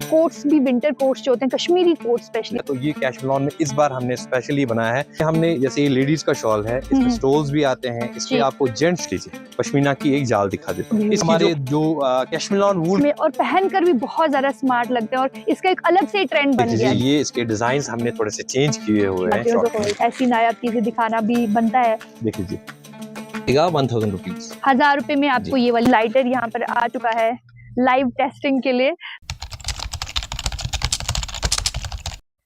Quotes भी, winter quotes जो होते हैं, कश्मीरी कोट स्पेशली। तो ये कैशमिलॉन में इस बार हमने स्पेशली बनाया है। हमने जैसे ये लेडीज का शॉल है, इसमें स्टोल्स भी आते हैं। इसमें आपको जेंट्स की पश्मीना की एक जाल दिखा देता हूँ। हमारे जो कैशमिलॉन वूल में और पहनकर भी बहुत ज्यादा स्मार्ट लगते हैं और इसका एक अलग से ट्रेंड बन गया है। ये इसके डिजाइन हमने थोड़े से चेंज किए हुए हैं। ऐसी नायाब चीजें दिखाना भी बनता है। देख लीजिए 1000 रुपीज, 1000 रुपए में आपको ये वाली लाइटर यहाँ पर आ चुका है लाइव टेस्टिंग के लिए।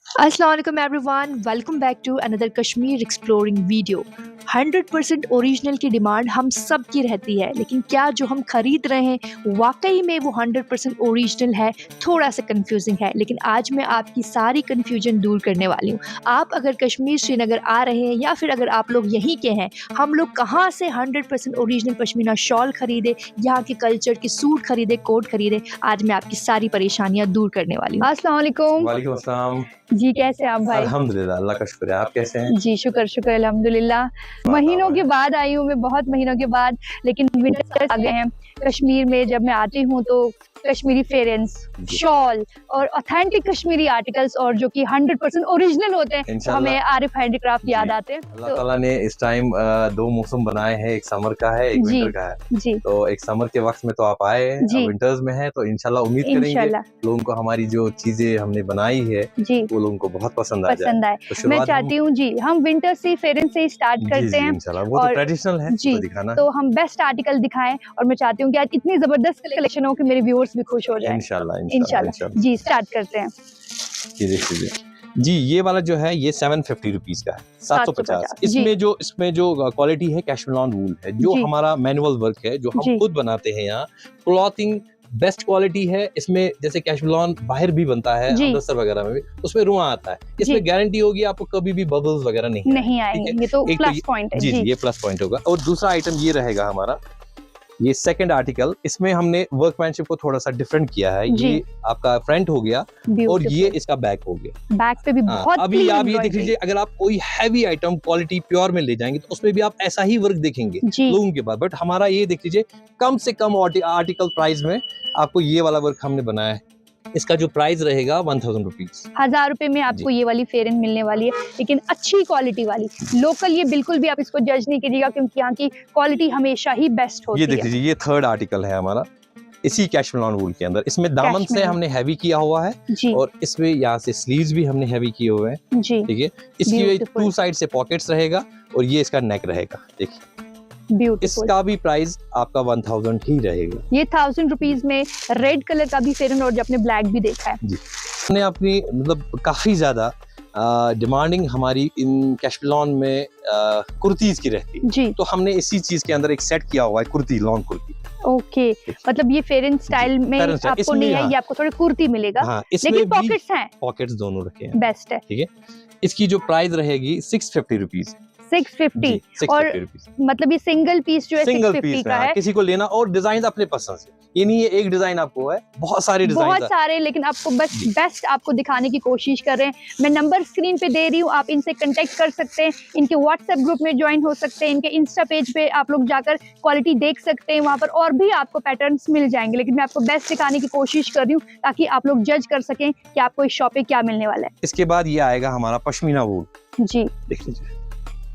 अस्सलाम वालेकुम everyone, welcome back to another Kashmir exploring video. 100% original की डिमांड हम सब की रहती है, लेकिन क्या जो हम खरीद रहे हैं वाकई में वो 100% ओरिजिनल है? थोड़ा सा कंफ्यूजिंग है, लेकिन आज मैं आपकी सारी कंफ्यूजन दूर करने वाली हूँ। आप अगर कश्मीर श्रीनगर आ रहे हैं या फिर अगर आप लोग यहीं के हैं, हम लोग कहाँ से 100% ओरिजिनल पश्मीना शॉल खरीदे, यहाँ के कल्चर के सूट खरीदे, कोट खरीदे, आज मैं आपकी सारी परेशानियाँ दूर करने वाली हूँ। अस्सलाम वालेकुम। वालेकुम अस्सलाम जी, कैसे आप भाई? अल्हम्दुलिल्लाह, अल्लाह का शुक्र है। आप कैसे हैं? जी शुक्र अल्हम्दुलिल्लाह। महीनों के बाद आई हूँ मैं, बहुत महीनों के बाद, लेकिन विंटर आ गए हैं कश्मीर में। जब मैं आती हूँ तो कश्मीरी फेरेंस, शॉल और ऑथेंटिक कश्मीरी आर्टिकल्स और जो कि 100% ओरिजिनल होते हैं, तो हमें आरिफ हैंडीक्राफ्ट याद आते हैं। अल्लाह ताला ने इस टाइम दो मौसम बनाए हैं, एक समर का है, एक विंटर का है। जी। तो एक समर के वक्त में तो आप आए हैं, विंटर्स में है, तो इंशाल्लाह उम्मीद करेंगे लोगों को हमारी जो चीजें हमने बनाई है जी वो लोगों को बहुत पसंद आए। तो मैं चाहती हूँ जी हम विंटर से फेरेंस से स्टार्ट करते हैं। वो तो ट्रेडिशनल है जी, तो दिखाना। तो हम बेस्ट आर्टिकल दिखाएं और मैं चाहती हूँ कि आज इतनी जबरदस्त कलेक्शन हो कि मेरे व्यूअर्स भी खुश हो जाएं। इंशाल्लाह। जी स्टार्ट करते हैं। ये देख लीजिए जी, ये वाला जो है ये 750 रुपीज का है, 750। इसमें जो क्वालिटी है कैशमिलॉन वूल है, जो हमारा मैनुअल वर्क है, जो हम खुद बनाते हैं। यहाँ क्लॉथिंग बेस्ट क्वालिटी है। इसमें जैसे कैशमिलॉन बाहर भी बनता है, अमृतसर वगैरह में भी, उसमें रुआ आता है। इसमें गारंटी होगी आपको कभी भी बबल्स वगैरह नहीं आएंगे। ये तो प्लस पॉइंट है। जी, ये प्लस पॉइंट होगा। और दूसरा आइटम ये रहेगा हमारा, ये सेकंड आर्टिकल। इसमें हमने वर्कमैनशिप को थोड़ा सा डिफरेंट किया है। ये आपका फ्रंट हो गया और ये इसका बैक हो गया। बैक पे भी बहुत अभी आप ये देख लीजिए, अगर आप कोई हैवी आइटम क्वालिटी प्योर में ले जाएंगे तो उसमें भी आप ऐसा ही वर्क देखेंगे लोगों के बाद। बट हमारा ये देख लीजिए, कम से कम आर्टिकल प्राइस में आपको ये वाला वर्क हमने बनाया है। इसका जो प्राइस रहेगा 1000 रुपीज, 1000 रुपए में आपको ये वाली फेरन मिलने वाली है, लेकिन अच्छी क्वालिटी वाली, लोकल। ये बिल्कुल भी आप इसको जज नहीं कीजिएगा, क्योंकि यहाँ की क्वालिटी हमेशा ही बेस्ट होती है। ये देख लीजिए, ये थर्ड आर्टिकल है हमारा इसी कैशमिलॉन वूल के अंदर। इसमें दामन से हमने हैवी किया हुआ है और इसमें यहाँ से स्लीव्स भी हमने हैवी किए हुए हैं। ठीक है, इसकी 2 साइड से पॉकेट्स रहेगा और ये इसका नेक रहेगा। देखिए, इसका भी प्राइस आपका 1000 ही रहेगा। ये 1000 रुपीज में रेड कलर का भी फेरन और जो आपने ब्लैक भी देखा है। जी, हमने अपनी मतलब काफी ज्यादा डिमांडिंग हमारी इन कैशमिलॉन में कुर्तीज की रहती है जी। तो हमने इसी चीज के अंदर एक सेट किया हुआ है, कुर्ती, लॉन्ग कुर्ती। ओके, मतलब ये फेरन स्टाइल में आपको नहीं है, ये आपको थोड़ी कुर्ती मिलेगा, लेकिन पॉकेट्स हैं, पॉकेट्स दोनों रखे हैं, बेस्ट है। ठीक है, इसकी जो प्राइस रहेगी 650 रुपीज। 650 और मतलब ये सिंगल पीस जो है 650 का है। किसी को लेना और डिजाइन अपने पसंद से, ये नहीं है एक डिजाइन आपको है, बहुत सारे डिजाइन, बहुत सारे, लेकिन आपको बस बेस्ट आपको दिखाने की कोशिश कर रहे हैं। मैं नंबर स्क्रीन पे दे रही हूँ, आप इनसे कांटेक्ट कर सकते हैं, इनके व्हाट्सएप ग्रुप में ज्वाइन हो सकते हैं, इनके इंस्टा पेज पे आप लोग जाकर क्वालिटी देख सकते हैं, वहां पर और भी आपको पैटर्न्स मिल जाएंगे। लेकिन मैं आपको बेस्ट दिखाने की कोशिश कर रही हूँ ताकि आप लोग जज कर सकें कि आपको इस शॉप पे क्या मिलने वाला है। इसके बाद ये आएगा हमारा पश्मीना वूल। जी, देख लीजिए,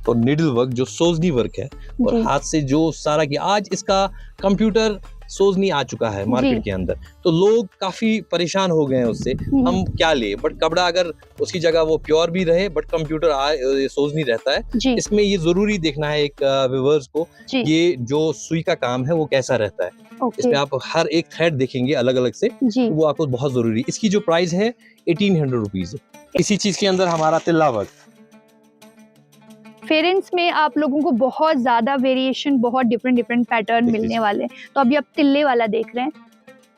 और निडल वर्क जो सोजनी वर्क है और हाथ से जो सारा की, आज इसका कंप्यूटर सोजनी आ चुका है मार्केट के अंदर, तो लोग काफी परेशान हो गए हैं उससे, हम क्या ले। बट कपड़ा अगर उसकी जगह वो प्योर भी रहे बट कंप्यूटर सोजनी रहता है। इसमें ये जरूरी देखना है एक व्यूअर्स को, ये जो सुई का काम है वो कैसा रहता है। इसमें आप हर एक थ्रेड देखेंगे अलग अलग से, वो आपको बहुत जरूरी। इसकी जो प्राइस है 1800 रुपीज। इसी चीज के अंदर हमारा तिल्ला वर्क, फेरेंस में आप लोगों को बहुत ज्यादा वेरिएशन, बहुत डिफरेंट पैटर्न मिलने वाले हैं। तो अभी आप तिल्ले वाला देख रहे हैं,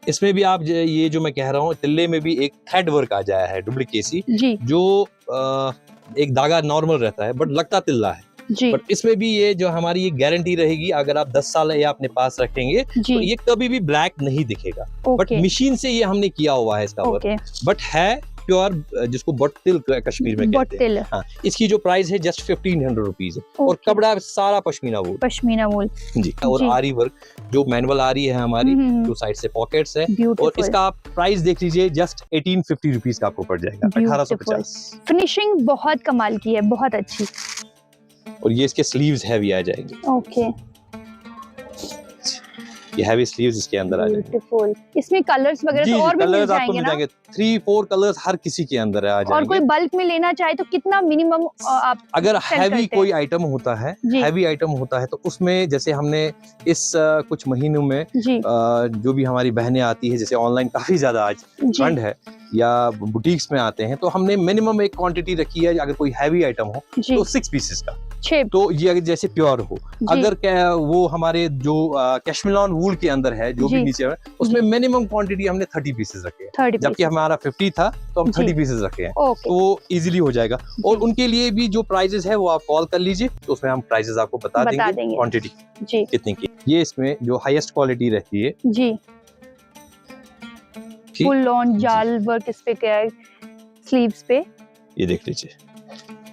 इसमें भी आप ये जो मैं कह रहा हूँ, तिल्ले में भी एक थ्रेड वर्क आ जाया है, डुप्लीकेसी, जो एक धागा नॉर्मल रहता है बट लगता तिल्ला है जी। बट इसमें भी ये जो हमारी ये गारंटी रहेगी, अगर आप 10 साल ये अपने पास रखेंगे तो ये कभी भी ब्लैक नहीं दिखेगा। बट मशीन से ये हमने किया हुआ है इसका वर्क, बट है प्योर जिसको बट्टिल कश्मीर में कहते हैं। बट्टिल, हाँ, इसकी जो प्राइस है जस्ट 1500 रुपीज है और कपड़ा सारा पश्मीना वूल। पश्मीना वूल जी। और आरी वर्क जो मैनुअल आरी है हमारी, जो साइड से पॉकेट्स है, और इसका आप प्राइस देख लीजिए जस्ट 1850 रुपीज का आपको पड़ जाएगा, 1850। फिनिशिंग बहुत कमाल की है, बहुत अच्छी। और ये इसके स्लीव्स हैवी आ जाएंगे। ओके, ये हैवी स्लीव्स इसके अंदर आ जाएंगे। ब्यूटीफुल। इसमें कलर्स वगैरह तो और भी मिल जाएंगे ना? 3-4 कलर्स हर किसी के अंदर आ जाएंगे। और कोई बल्क में लेना चाहे तो कितना मिनिमम आप अगर हैवी कोई आइटम होता है, हैवी आइटम होता है तो उसमें जैसे हमने इस कुछ महीनों में जो भी हमारी बहनें आती है, जैसे ऑनलाइन काफी ज्यादा आज ट्रेंड है या बुटीक्स में आते हैं, तो हमने मिनिमम एक क्वांटिटी रखी है। अगर कोई हैवी आइटम हो तो 6 पीसेस का, तो ये अगर जैसे प्योर हो, अगर वो हमारे जो कैशमिलान वूल के अंदर है जो भी नीचे है, उसमें मिनिमम क्वांटिटी हमने 30 पीसेस रखे हैं, जबकि हमारा 50 था तो हम 30 पीसेस रखे हैं, तो वो इजीली हो जाएगा। और उनके लिए भी जो प्राइजेस है वो आप कॉल कर लीजिए, तो उसमें हम प्राइजेस आपको बता देंगे क्वांटिटी कितने की। ये इसमें जो हाईएस्ट क्वालिटी रहती है जी, फुल ऑन जाल वर्क इस पे क्या है, स्लीव्स पे ये देख लीजिए।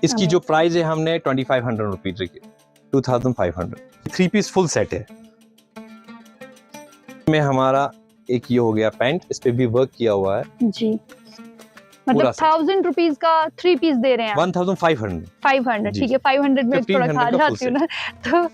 इसकी जो प्राइस है हमने 2500 रुपीज रखी, 2500। 3 पीस फुल सेट है। में हमारा एक ये हो गया पैंट, इस पे भी वर्क किया हुआ है जी, मतलब 1000 रुपीज का 3 पीस दे रहे हैं। 1500 ठीक है, 500 में थोड़ा खा जाती हूँ ना, तो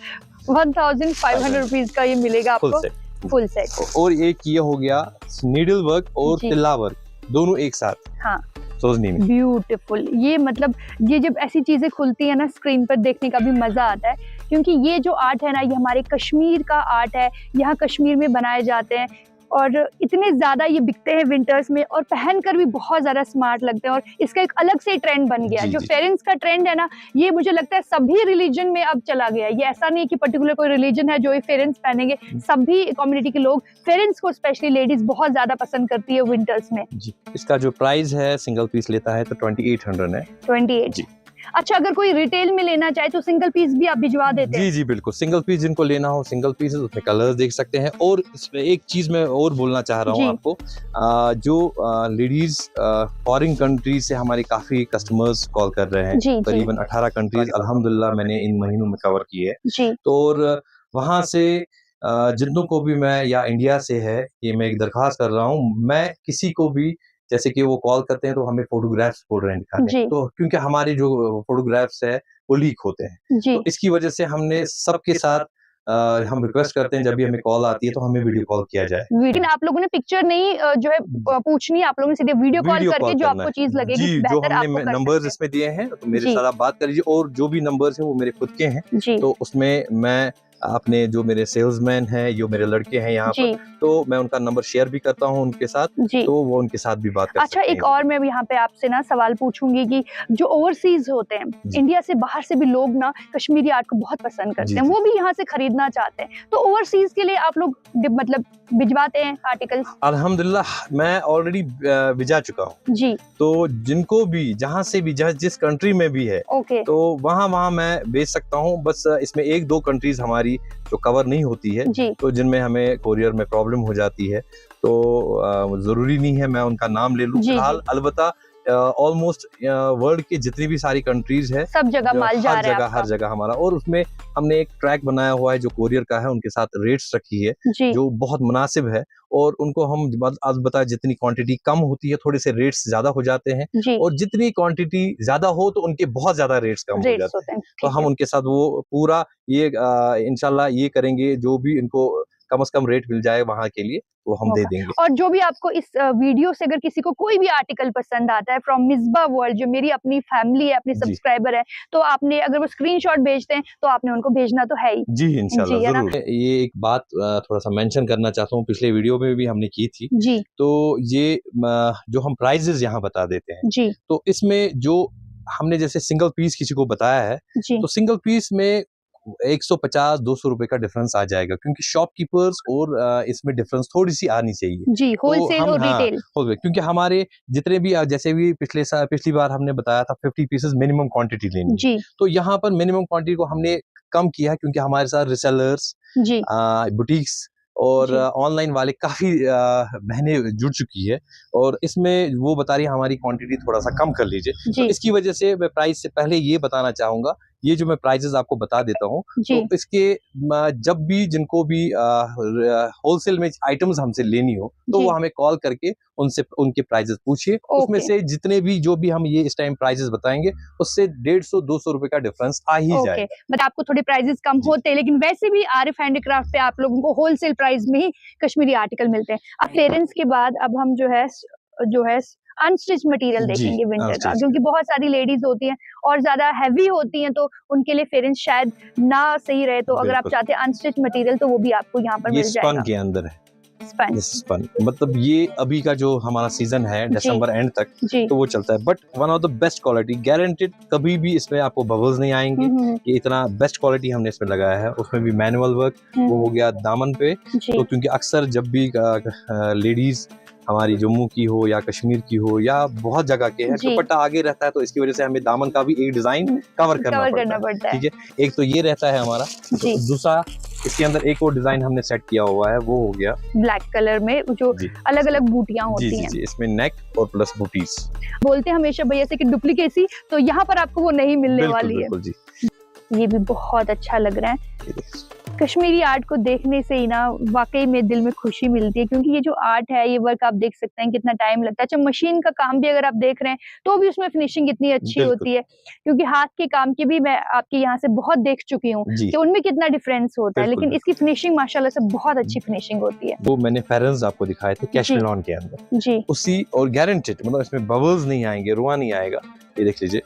1500 रुपीज का ये मिलेगा आपको फुल सेट। और एक ये हो गया नीडल वर्क और तिल्ला वर्क, दोनों एक साथ। हाँ, सोजनी में। ब्यूटीफुल। ये मतलब ये जब ऐसी चीजें खुलती है ना स्क्रीन पर, देखने का भी मजा आता है, क्योंकि ये जो आर्ट है ना, ये हमारे कश्मीर का आर्ट है, यहाँ कश्मीर में बनाए जाते हैं और इतने ज्यादा ये बिकते हैं विंटर्स में, और पहनकर भी बहुत ज्यादा स्मार्ट लगते हैं। और इसका एक अलग से ट्रेंड बन गया, जो फेरेंस का ट्रेंड है ना, ये मुझे लगता है सभी रिलीजन में अब चला गया है। ये ऐसा नहीं है कि पर्टिकुलर कोई रिलीजन है जो ये फेरेंस पहनेंगे, सभी कम्युनिटी के लोग फेरेंस को, स्पेशली लेडीज बहुत ज्यादा पसंद करती है विंटर्स में जी। इसका जो प्राइस है सिंगल पीस लेता है तो 2800 है। 28 जी। अच्छा, अगर कोई रिटेल में लेना चाहे तो सिंगल पीस भी आप भिजवा देते हैं? जी जी बिल्कुल, सिंगल पीस जिनको लेना हो सिंगल पीस, उसमें कलर्स देख सकते हैं। और इसमें एक चीज मैं और बोलना चाह रहा हूँ आपको, जो लेडीज फॉरेन कंट्रीज से हमारे काफी कस्टमर्स कॉल कर रहे हैं, करीबन 18 कंट्रीज अल्हम्दुलिल्लाह मैंने इन महीनों में कवर किए है। तो और वहाँ से जितनों को भी मैं, या इंडिया से है, ये मैं एक दरखास्त कर रहा हूँ, मैं किसी को भी जैसे कि वो कॉल करते हैं तो हमें फोटोग्राफ्स बोल रहे हैं दिखाने, तो क्योंकि हमारे जो फोटोग्राफ्स है वो लीक होते हैं, तो इसकी वजह से हमने सबके साथ हम रिक्वेस्ट करते हैं जब भी हमें कॉल आती है तो हमें वीडियो कॉल किया जाए। लेकिन आप लोगों ने पिक्चर नहीं जो है पूछनी, आप लोगों ने सीधे वीडियो कॉल करके जो आपको चीज लगेगी जी, जो हमने नंबर्स इसमें दिए हैं तो मेरे साथ आप बात कर लीजिए। और जो भी नंबर्स हैं वो मेरे खुद के हैं, तो उसमें मैं अपने जो मेरे सेल्समैन हैं, जो मेरे लड़के हैं यहाँ पर, तो मैं उनका नंबर शेयर भी करता हूँ उनके साथ, तो वो उनके साथ भी बात कर सकते हैं। अच्छा, एक और मैं यहाँ पे आपसे ना सवाल पूछूंगी कि जो ओवरसीज होते हैं, इंडिया से बाहर से भी लोग ना कश्मीरी आर्ट को बहुत पसंद करते हैं, वो भी यहाँ से खरीदना चाहते हैं, तो ओवरसीज के लिए आप लोग मतलब भिजवाते हैं आर्टिकल? अल्हम्दुलिल्लाह मैं ऑलरेडी भिजा चुका हूँ जी। तो जिनको भी जहाँ से भी जिस कंट्री में भी है, तो वहाँ मैं भेज सकता हूँ। बस इसमें 1-2 कंट्रीज हमारी जो कवर नहीं होती है, तो जिनमें हमें कोरियर में प्रॉब्लम हो जाती है, तो जरूरी नहीं है मैं उनका नाम ले लूं फिलहाल। अलबत्ता ऑलमोस्ट वर्ल्ड की जितनी भी सारी कंट्रीज है, सब जगह माल जा रहा है, हर जगह हमारा। और उसमें हमने एक ट्रैक बनाया हुआ है जो कोरियर का है, उनके साथ रेट्स रखी है जो बहुत मुनासिब है, और उनको हम आज बताए जितनी क्वांटिटी कम होती है थोड़े से रेट्स ज्यादा हो जाते हैं, और जितनी क्वांटिटी ज्यादा हो तो उनके बहुत ज्यादा रेट्स कम हो जाते हैं। तो हम उनके साथ वो पूरा ये इंशाल्लाह ये करेंगे, जो भी इनको कम से कम रेट मिल जाए वहाँ के लिए वो हम दे देंगे। और जो भी आपको इस वीडियो से अगर किसी को कोई भी आर्टिकल पसंद आता है फ्रॉम मिसबा वर्ल्ड, जो मेरी अपनी फैमिली है, अपनी सब्सक्राइबर है, तो आपने अगर वो स्क्रीनशॉट भेजते हैं तो आपने उनको भेजना तो है ही। जी इंशाल्लाह जरूर। ये एक बात थोड़ा सा मेंशन करना चाहता हूँ, पिछले वीडियो में भी हमने की थी जी। तो ये जो हम प्राइजेस यहाँ बता देते हैं जी, तो इसमें जो हमने जैसे सिंगल पीस किसी को बताया है, तो सिंगल पीस में 150-200 रुपए का डिफरेंस आ जाएगा, क्योंकि शॉपकीपर्स और इसमें डिफरेंस थोड़ी सी आनी चाहिए जी, होलसेल और रिटेल। क्योंकि हमारे जितने भी जैसे भी पिछली बार हमने बताया था 50 पीसेस मिनिमम क्वांटिटी लेनी जी, तो यहाँ पर मिनिमम क्वांटिटी को हमने कम किया, क्योंकि हमारे साथ रिसेलर्स, बुटीक्स और ऑनलाइन वाले काफी बहनें जुड़ चुकी है और इसमें वो बता रही है हमारी क्वांटिटी थोड़ा सा कम कर लीजिए। तो इसकी वजह से मैं प्राइस से पहले ये बताना चाहूंगा, ये जो मैं प्राइजेस आपको बता देता हूँ, तो इसके जब भी जिनको भी होलसेल में आइटम्स हमसे लेनी हो तो वो हमें कॉल करके उनसे उनके प्राइजेस पूछिए। उसमें से जितने भी जो भी हम ये इस टाइम प्राइजेस बताएंगे उससे 150-200 रुपए का डिफरेंस आ ही जाएगा। मतलब आपको थोड़े प्राइजेस कम होते हैं, लेकिन वैसे भी आरिफ हैंडीक्राफ्ट पे आप लोगों को होलसेल प्राइस में ही कश्मीरी आर्टिकल मिलते हैं। अब क्लियरेंस के बाद अब हम जो है अनस्टिच मटेरियल देखेंगे विंटर का, क्योंकि बहुत सारी लेडीज होती हैं और ज्यादा हैवी होती हैं तो उनके लिए फेरेंस शायद ना सही रहे, तो अगर आप चाहते हैं अनस्टिच मटेरियल तो वो भी आपको यहाँ पर मिल जाएगा। स्पन के अंदर है स्पन, मतलब ये अभी का जो हमारा सीजन है दिसंबर एंड तक तो वो चलता है, but one of the best quality guaranteed, कभी भी इसमें आपको बबल्स नहीं आएंगे। ये इतना बेस्ट क्वालिटी हमने इसमें लगाया है। उसमें भी मैनुअल वर्क वो हो गया दामन पे, तो क्योंकि अक्सर जब भी लेडीज हमारी जम्मू की हो या कश्मीर की हो या बहुत जगह के हैं, दुपट्टा आगे रहता है तो इसकी वजह से हमें दामन का भी एक डिजाइन कवर करना पड़ता है। ठीक है, एक तो ये रहता है हमारा, तो दूसरा इसके अंदर एक और डिजाइन हमने सेट किया हुआ है, वो हो गया ब्लैक कलर में जो अलग अलग बूटियां होती हैं। जी, इसमें नेक और प्लस बूटीज। बोलते हैं हमेशा भैया से कि डुप्लीकेसी, तो यहाँ पर आपको वो नहीं मिलने वाली है। जी, ये भी बहुत अच्छा लग रहा है। कश्मीरी आर्ट को देखने से ही ना वाकई में दिल में खुशी मिलती है, क्योंकि ये जो आर्ट है, ये वर्क आप देख सकते हैं कितना टाइम लगता है। अच्छा, मशीन का काम भी अगर आप देख रहे हैं तो भी उसमें फिनिशिंग इतनी अच्छी होती है, क्योंकि हाथ के काम की भी मैं आपके यहाँ से बहुत देख चुकी हूँ कि उनमें कितना डिफरेंस होता है, लेकिन इसकी फिनिशिंग माशाल्लाह से बहुत अच्छी फिनिशिंग होती है। वो मैंने फेरेंस आपको दिखाए थे कैशमेलॉन के अंदर जी, उसी और गारंटेड, मतलब इसमें बबल्स नहीं आएंगे, रुआ नहीं आएगा। ये देख लीजिए,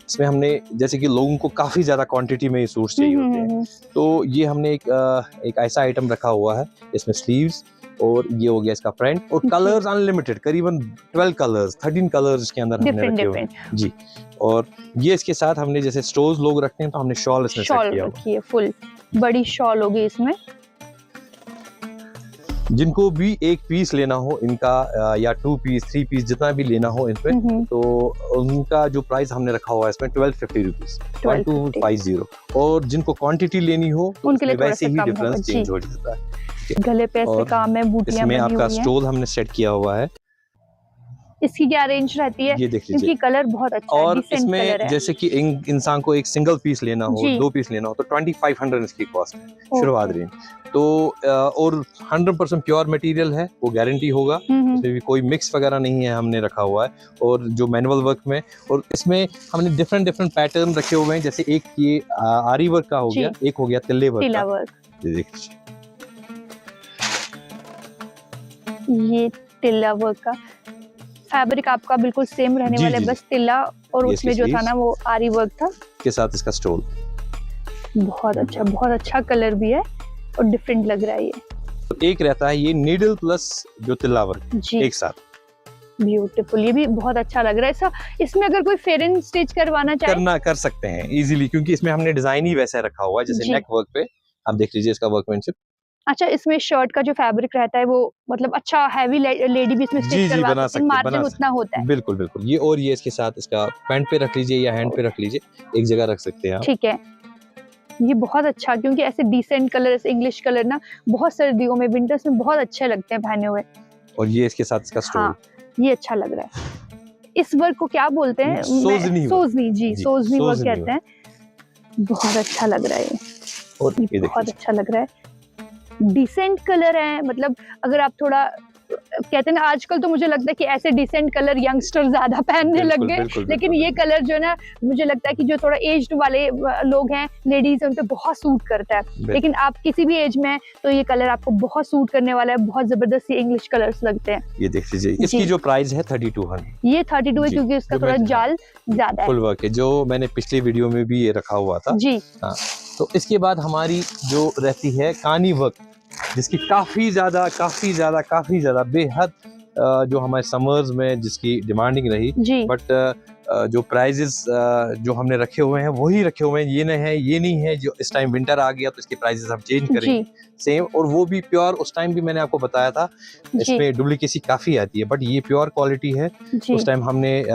इसमें हमने जैसे कि लोगों को काफी ज्यादा क्वांटिटी में सूट्स चाहिए होते हैं, तो ये हमने एक ऐसा आइटम रखा हुआ है, इसमें स्लीव्स और ये हो गया इसका फ्रंट, और कलर्स अनलिमिटेड, करीबन 13 कलर्स इसके अंदर हमने रखे हुए हैं जी। और ये इसके साथ हमने जैसे स्टोर्स लोग रखते हैं तो हमने शॉल इसमें सेट किया हुआ है, फुल बड़ी शॉल होगी इसमें। जिनको भी एक पीस लेना हो इनका, या 2 पीस 3 पीस जितना भी लेना हो इनमें, तो उनका जो प्राइस हमने रखा हुआ है इसमें 1250 रुपीज, 1250। और जिनको क्वांटिटी लेनी हो उनके लिए वैसे ही डिफरेंस चेंज हो जाता है। गले पे ऐसे काम है, बूटियां इसमें आपका स्टोल हमने सेट किया हुआ है। इसकी क्या रेंज रहती है? ये देख लीजिए, इसकी कलर बहुत अच्छा है, और इसमें जैसे कि इंसान को एक सिंगल पीस लेना हो, 2 पीस लेना हो तो 2500 इसकी कॉस्ट है शुरुआत रेंज। तो और 100% प्योर मटेरियल है, वो गारंटी होगा, इसमें भी कोई मिक्स वगैरह नहीं है, हमने रखा हुआ है। और जो मैनुअल वर्क में, और इसमें हमने डिफरेंट पैटर्न रखे हुए हैं, जैसे एक ये आरी वर्क का हो गया, एक हो गया तिल्ले वर्क का। ये देखिए, ये तिल्ला वर्क का फैब्रिक आपका बिल्कुल सेम रहने वाला है, बस तिल्ला और उसमें जो था ना वो आरी वर्क था के साथ इसका स्टोल। बहुत अच्छा कलर भी है और डिफरेंट लग रहा है। ये एक रहता है ये नीडल प्लस जो तिल्ला वर्क एक साथ, ब्यूटीफुल, ये भी बहुत अच्छा लग रहा है। ऐसा इसमें अगर कोई फेरन स्टिच करवाना चाहे कर सकते हैं इजीली, क्योंकि इसमें हमने डिजाइन ही वैसा रखा हुआ है, जैसे नेक वर्क पे आप देख लीजिए इसका वर्कमैनशिप। अच्छा, इसमें शर्ट का जो फैब्रिक रहता है वो मतलब अच्छा हैवी लेडी भी इसमें स्टिच करवा सकती है, मार्जिन उतना होता है। बिल्कुल ये, और ये इसके साथ इसका पैंट पे रख लीजिए या हैंड पे रख लीजिए, एक जगह रख सकते हैं आप। ठीक है, ये बहुत अच्छा, क्योंकि ऐसे डिसेंट कलर, इंग्लिश कलर ना बहुत सर्दियों में, विंटर्स में बहुत अच्छे लगते हैं पहने हुए। और ये इसके साथ इसका स्टोल, ये अच्छा लग रहा है। इस वर्क को क्या बोलते हैं? सोजनी वर्क कहते हैं। बहुत अच्छा लग रहा है, और ये बहुत अच्छा लग रहा है। डिसेंट कलर है, मतलब अगर आप थोड़ा कहते हैं ना, आजकल तो मुझे लगता है कि ऐसे डिसेंट कलर यंगस्टर ज्यादा पहनने लग गए, लेकिन ये कलर जो है ना, मुझे लगता है कि जो थोड़ा एज्ड वाले लोग हैं, लेडीज हैं, उन पे बहुत सूट करता है। लेकिन आप किसी भी एज में हैं तो ये कलर आपको बहुत सूट करने वाला है, बहुत जबरदस्त इंग्लिश कलर्स लगते हैं। ये देख लीजिए, इसकी जो प्राइस है 3200, ये 32 है, क्योंकि इसका थोड़ा जाल ज्यादा है, फुल वर्क है, जो मैंने पिछले वीडियो में भी ये रखा हुआ था जी। तो इसके बाद हमारी जो रहती है कानी वर्क, जिसकी काफी ज्यादा बेहद जो हमारे समर्स में जिसकी डिमांडिंग रही, बट जो प्राइजेस जो हमने रखे हुए हैं वही रखे हुए हैं, ये नहीं है जो इस टाइम विंटर आ गया तो इसके प्राइजेस हम चेंज करेंगे, सेम। और वो भी प्योर, उस टाइम भी मैंने आपको बताया था इसमें डुप्लीकेसी काफी आती है, बट ये प्योर क्वालिटी है। उस टाइम हमने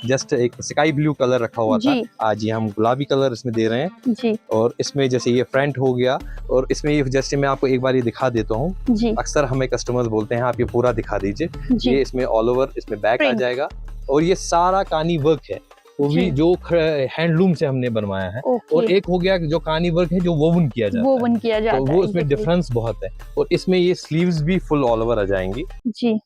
जस्ट एक स्काई ब्लू कलर रखा हुआ था, आज ये हम गुलाबी कलर इसमें दे रहे हैं। और इसमें जैसे ये फ्रंट हो गया, और इसमें ये जैसे मैं आपको एक बार ये दिखा देता हूँ, अक्सर हमें कस्टमर्स बोलते हैं आप ये पूरा दिखा दीजिए, ये इसमें ऑल ओवर इसमें बैक आ जाएगा, और ये सारा कानी वर्क है, वो भी जो हैंडलूम से हमने बनवाया है। और एक हो गया जो कानी वर्क है जो वोवन किया जाता है, तो वो इसमें डिफरेंस बहुत है। और इसमें ये स्लीव्स भी फुल ऑल ओवर आ जाएंगी जी।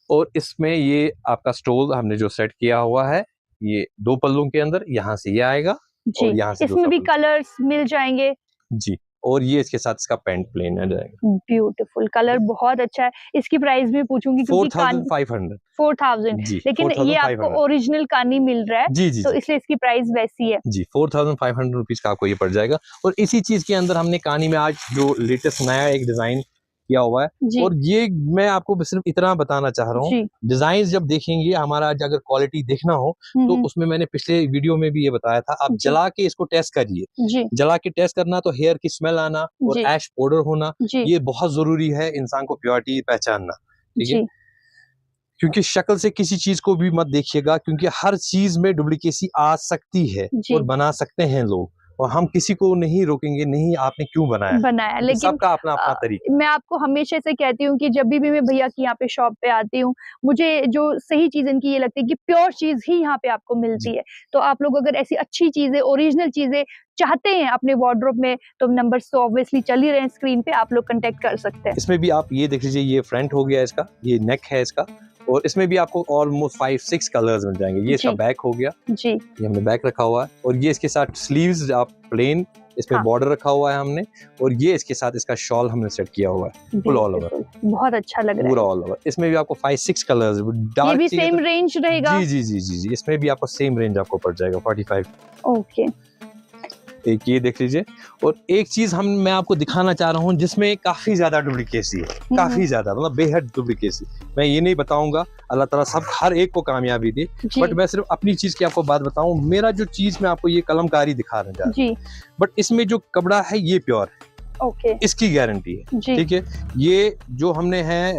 और इसमें ये आपका स्टोल हमने जो सेट किया हुआ है, ये 2 पल्लों के अंदर यहाँ से ये आएगा, और यहाँ से इसमें भी कलर्स मिल जाएंगे जी। और ये इसके साथ इसका पैंट प्लेन आ जाएगा। ब्यूटीफुल कलर, बहुत अच्छा है। इसकी प्राइस भी पूछूंगी क्योंकि 4,000, लेकिन ये आपको ओरिजिनल कानी मिल रहा है जी, तो इसलिए इसकी प्राइस वैसी है जी। 4,500 रुपीज का आपको ये पड़ जाएगा। और इसी चीज के अंदर हमने कानी में आज जो लेटेस्ट नया एक डिजाइन किया हुआ है, और ये मैं आपको सिर्फ इतना बताना चाह रहा हूँ, डिजाइन जब देखेंगे हमारा, अगर क्वालिटी देखना हो तो उसमें मैंने पिछले वीडियो में भी ये बताया था, आप जला के इसको टेस्ट करिए। जला के टेस्ट करना तो हेयर की स्मेल आना और ऐश पाउडर होना, ये बहुत जरूरी है इंसान को प्योरिटी पहचानना, ठीक है। क्योंकि शक्ल से किसी चीज को भी मत देखिएगा, क्योंकि हर चीज में डुप्लीकेसी आ सकती है और बना सकते हैं लोग, और हम किसी को नहीं रोकेंगे, नहीं आपने क्यों बनाया, लेकिन सबका अपना अपना तरीका। मैं आपको हमेशा से कहती हूँ कि जब भी मैं भैया की यहाँ पे शॉप पे आती हूँ, मुझे जो सही चीज इनकी ये लगती है कि प्योर चीज ही यहाँ पे आपको मिलती है। तो आप लोग अगर ऐसी अच्छी चीजें, ओरिजिनल चीजें चाहते हैं अपने वार्डरोब में, तो नंबर्स तो ऑब्वियसली चल ही रहे हैं स्क्रीन पे, आप लोग कांटेक्ट कर सकते हैं। इसमें भी आप ये देख लीजिए, ये फ्रंट हो गया इसका, ये नेक है इसका, और इसमें भी आपको ऑलमोस्ट 5-6 कलर्स मिल जाएंगे। ये इसका बैक हो गया जी, ये हमने बैक रखा हुआ है, और ये इसके साथ स्लीव्स आप प्लेन, इसमें बॉर्डर रखा हुआ है हमने, और ये इसके साथ इसका शॉल हमने सेट किया हुआ है फुल ऑल ओवर, बहुत अच्छा लग रहा है पूरा ऑल ओवर। इसमें भी आपको 5-6 कलर्स, ये भी सेम रेंज रहेगा जी जी जी जी जी। इसमें भी आपको सेम रेंज आपको पड़ जाएगा 45। ओके, एक ये देख लीजिए। और एक चीज मैं आपको दिखाना चाह रहा हूँ जिसमें काफी ज्यादा डुप्लीकेसी है, काफी ज्यादा, मतलब बेहद डुप्लीकेसी। मैं ये नहीं बताऊंगा, अल्लाह ताला सब हर एक को कामयाबी दे, बट मैं सिर्फ अपनी चीज की आपको बात बताऊं। मेरा जो चीज मैं आपको ये कलमकारी दिखा रहा हूँ, बट इसमें जो कपड़ा है ये प्योर है, इसकी गारंटी है, ठीक है। ये जो हमने है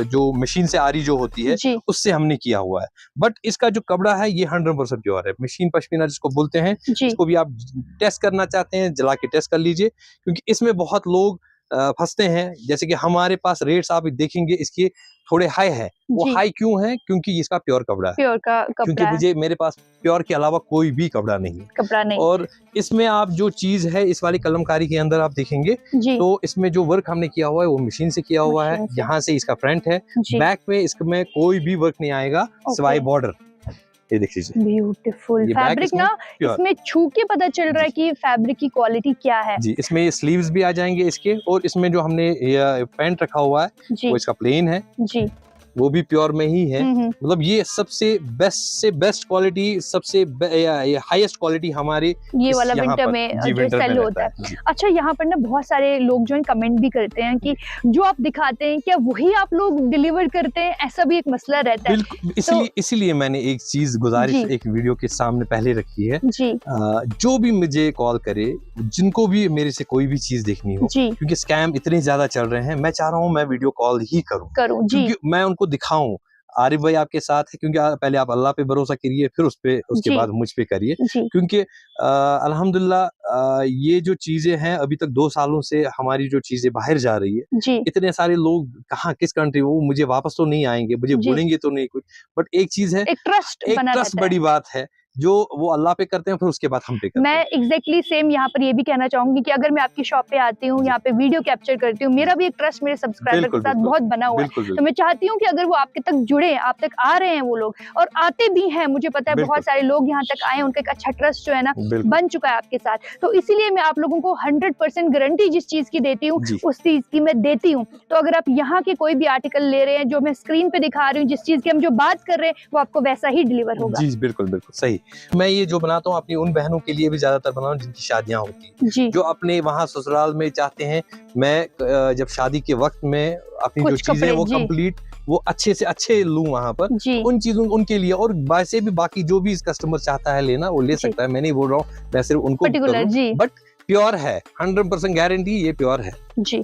जो मशीन से आरी जो होती है उससे हमने किया हुआ है, बट इसका जो कपड़ा है ये 100% प्योर है। मशीन पश्मीना जिसको बोलते हैं, इसको भी आप टेस्ट करना चाहते हैं जला के टेस्ट कर लीजिए, क्योंकि इसमें बहुत लोग फंसते हैं। जैसे कि हमारे पास रेट्स आप देखेंगे इसके थोड़े हाई है, वो हाई क्यों है? क्योंकि इसका प्योर कपड़ा है, प्योर का कपड़ा, क्योंकि मेरे पास प्योर के अलावा कोई भी कपड़ा नहीं। और इसमें आप जो चीज है इस वाली कलमकारी के अंदर आप देखेंगे तो इसमें जो वर्क हमने किया हुआ है वो मशीन से किया हुआ है। यहाँ से इसका फ्रंट है, बैक में इसमें कोई भी वर्क नहीं आएगा सिवाय बॉर्डर। ये देख लीजिए, ब्यूटीफुल फैब्रिक ना, इसमें छू के पता चल रहा है कि फैब्रिक की क्वालिटी क्या है जी। इसमें ये स्लीव्स भी आ जाएंगे इसके, और इसमें जो हमने पैंट रखा हुआ है वो इसका प्लेन है जी, वो भी प्योर में ही है। मतलब ये सबसे बेस्ट से बेस्ट क्वालिटी, सबसे हाईएस्ट क्वालिटी हमारे ये वाला विंटर में जो सेल होता है। अच्छा, यहाँ पर ना बहुत सारे लोग जो कमेंट भी करते हैं कि जो आप दिखाते हैं क्या वही आप लोग डिलीवर करते हैं, ऐसा भी एक मसला रहता है। बिल्कुल, इसीलिए मैंने एक चीज गुजारिश एक वीडियो के सामने पहले रखी है जी, जो भी मुझे कॉल करे, जिनको भी मेरे से कोई भी चीज देखनी हो, क्योंकि स्कैम इतने ज्यादा चल रहे हैं, मैं चाह रहा हूँ मैं वीडियो कॉल ही करूँ, क्योंकि मैं उनको दिखाऊं आरिफ भाई आपके साथ है, क्योंकि पहले आप अल्लाह पे भरोसा करिए, फिर उसके बाद मुझ पे करिए, क्योंकि अल्हम्दुलिल्लाह ये जो चीजें हैं अभी तक 2 सालों से हमारी जो चीजें बाहर जा रही है, इतने सारे लोग कहाँ किस कंट्री, वो मुझे वापस तो नहीं आएंगे, मुझे बोलेंगे तो नहीं कुछ, बट एक चीज है, एक ट्रस्ट बड़ी बात है जो वो अल्लाह पे करते हैं, फिर उसके बाद हम पे करते हैं। मैं एग्जैक्टली सेम यहाँ पर ये भी कहना चाहूंगी कि अगर मैं आपकी शॉप पे आती हूँ, यहाँ पे वीडियो कैप्चर करती हूँ, मेरा भी एक ट्रस्ट मेरे सब्सक्राइबर के साथ बहुत बना हुआ है, तो मैं चाहती हूँ कि अगर वो आपके तक जुड़े, आप तक आ रहे हैं वो लोग, और आते भी हैं, मुझे पता है बहुत सारे लोग यहाँ तक आए, उनका एक अच्छा ट्रस्ट जो है ना बन चुका है आपके साथ, तो इसीलिए मैं आप लोगों को 100% गारंटी जिस चीज की देती हूँ उस चीज की मैं देती हूँ। तो अगर आप यहाँ के कोई भी आर्टिकल ले रहे हैं, जो मैं स्क्रीन पे दिखा रही हूँ, जिस चीज की हम जो बात कर रहे हैं, वो आपको वैसा ही डिलीवर होगा। जी बिल्कुल बिल्कुल सही। मैं ये जो बनाता हूँ अपनी उन बहनों के लिए भी ज्यादातर बनाता हूँ जिनकी शादियां होती हैं, जो अपने वहाँ ससुराल में चाहते हैं मैं जब शादी के वक्त में अपनी जो चीजें वो कंप्लीट वो अच्छे से अच्छे लूं वहां पर, जी उन चीजों उनके लिए। और वैसे भी बाकी जो भी कस्टमर चाहता है लेना वो ले जी सकता है, मैं नहीं बोल रहा हूँ मैं सिर्फ उनको पर्टिकुलर जी बट प्योर है, 100% गारंटी ये प्योर है जी।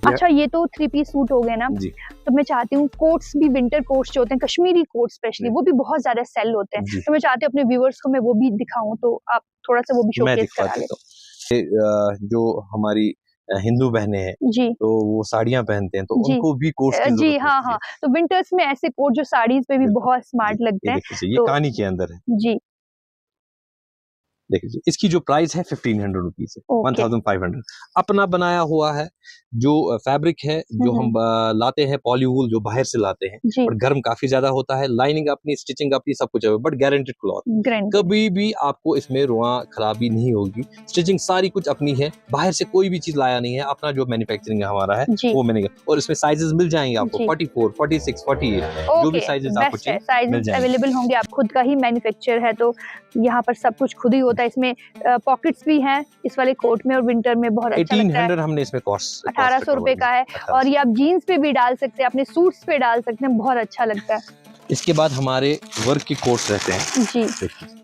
अच्छा ये तो 3 पीस सूट हो गए ना, जी। तो मैं चाहती हूँ कोट्स भी, विंटर कोट्स जो होते हैं कश्मीरी कोट स्पेशली, जी। वो भी बहुत ज्यादा सेल होते हैं, जी। तो मैं चाहती हूँ अपने व्यूअर्स को मैं वो भी दिखाऊं, तो आप थोड़ा सा वो भी मैं शोकेस दिखा करा देता हूँ। जो हमारी हिंदू बहनें हैं जी तो वो साड़ियां पहनते हैं, तो जी उनको भी कोट्स की जी जरूरत हाँ होती है। हाँ, तो विंटर्स में ऐसे कोट जो साड़ीज पे भी बिल्कुल बहुत जी, स्मार्ट लगते ये हैं, देखिए ये तो कानी के अंदर है, जी देखिए इसकी जो प्राइस है 1500 रुपीज है, ओके 1500 अपना बनाया हुआ है। जो फैब्रिक है जो हम लाते हैं पॉलीवूल जो बाहर से लाते हैं, जी और गर्म काफी ज्यादा होता है, लाइनिंग अपनी, स्टिचिंग अपनी, सब कुछ है, बट गारंटेड क्लॉथ। ग्रैंड कभी भी आपको इसमें रुआ खराबी नहीं होगी, स्टिचिंग सारी कुछ अपनी है, बाहर से कोई भी चीज लाया नहीं है, अपना जो मैन्युफैक्चरिंग हमारा है जी वो मैंने। और इसमें साइजेस मिल जाएंगे आपको जी 44, 46, 48, जो भी ओके साइजेस आपको बेस्ट है, चाहिए मिल साइजेस जाएंगे। अवेलेबल होंगे, आप खुद का ही मैन्युफैक्चर है तो यहाँ पर सब कुछ खुद ही होता है। इसमें पॉकेट्स भी हैं इस वाले कोट में, और विंटर में बहुत अच्छा लगता है। 1800 हमने इसमें कॉस्ट 1800 रुपए का है, और ये आप जीन्स पे भी डाल सकते हैं, अपने सूट्स पे डाल सकते हैं, बहुत अच्छा लगता है। इसके बाद हमारे वर्क के कोट्स रहते हैं, जी देखिए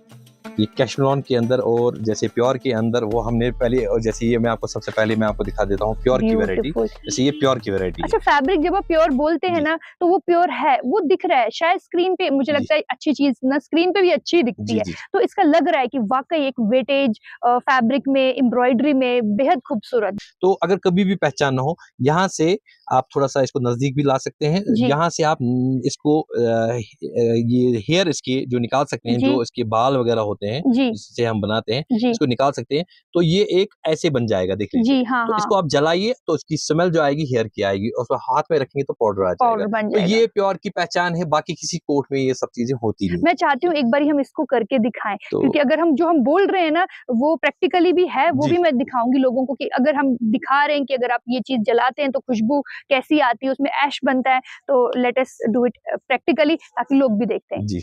ये कैशमलॉन के अंदर और जैसे प्योर के अंदर, वो हमने पहले, और जैसे ये मैं आपको सबसे पहले मैं आपको दिखा देता हूँ प्योर की वैरायटी। ब्यूटीफुल। जैसे ये प्योर की वैरायटी अच्छा फैब्रिक जब आप प्योर बोलते हैं जी। ना, तो वो प्योर है, वो दिख रहा है शायद स्क्रीन पे, मुझे जी। लगता है अच्छी चीज ना स्क्रीन पे भी अच्छी दिखती जी है, जी तो इसका लग रहा है कि वाकई एक वेटेज फैब्रिक में, एम्ब्रॉयडरी में बेहद खूबसूरत। तो अगर कभी भी पहचान ना हो, यहाँ से आप थोड़ा सा इसको नजदीक भी ला सकते हैं, जी यहाँ से आप इसको ये हेयर इसके जो निकाल सकते हैं, जी जो इसके बाल वगैरह होते हैं जी जिससे हम बनाते हैं, जी इसको निकाल सकते हैं। तो ये एक ऐसे बन जाएगा, देख लीजिए। जी हाँ तो हाँ, इसको आप जलाइए तो इसकी स्मेल जो आएगी हेयर की आएगी, और उसको हाथ में रखेंगे तो पाउडर आ जाएगा। पाउडर बन तो जाएगा। ये प्योर की पहचान है, बाकी किसी कोट में ये सब चीजें होती नहीं। मैं चाहती हूँ एक बारी हम इसको करके दिखाएं, तो क्योंकि अगर हम जो हम बोल रहे हैं ना वो प्रैक्टिकली भी है, वो जी। भी मैं दिखाऊंगी लोगों को, कि अगर हम दिखा रहे हैं कि अगर आप ये चीज जलाते हैं तो खुशबू कैसी आती है, उसमें ऐश बनता है, तो let us do it practically ताकि लोग भी देखते हैं। जी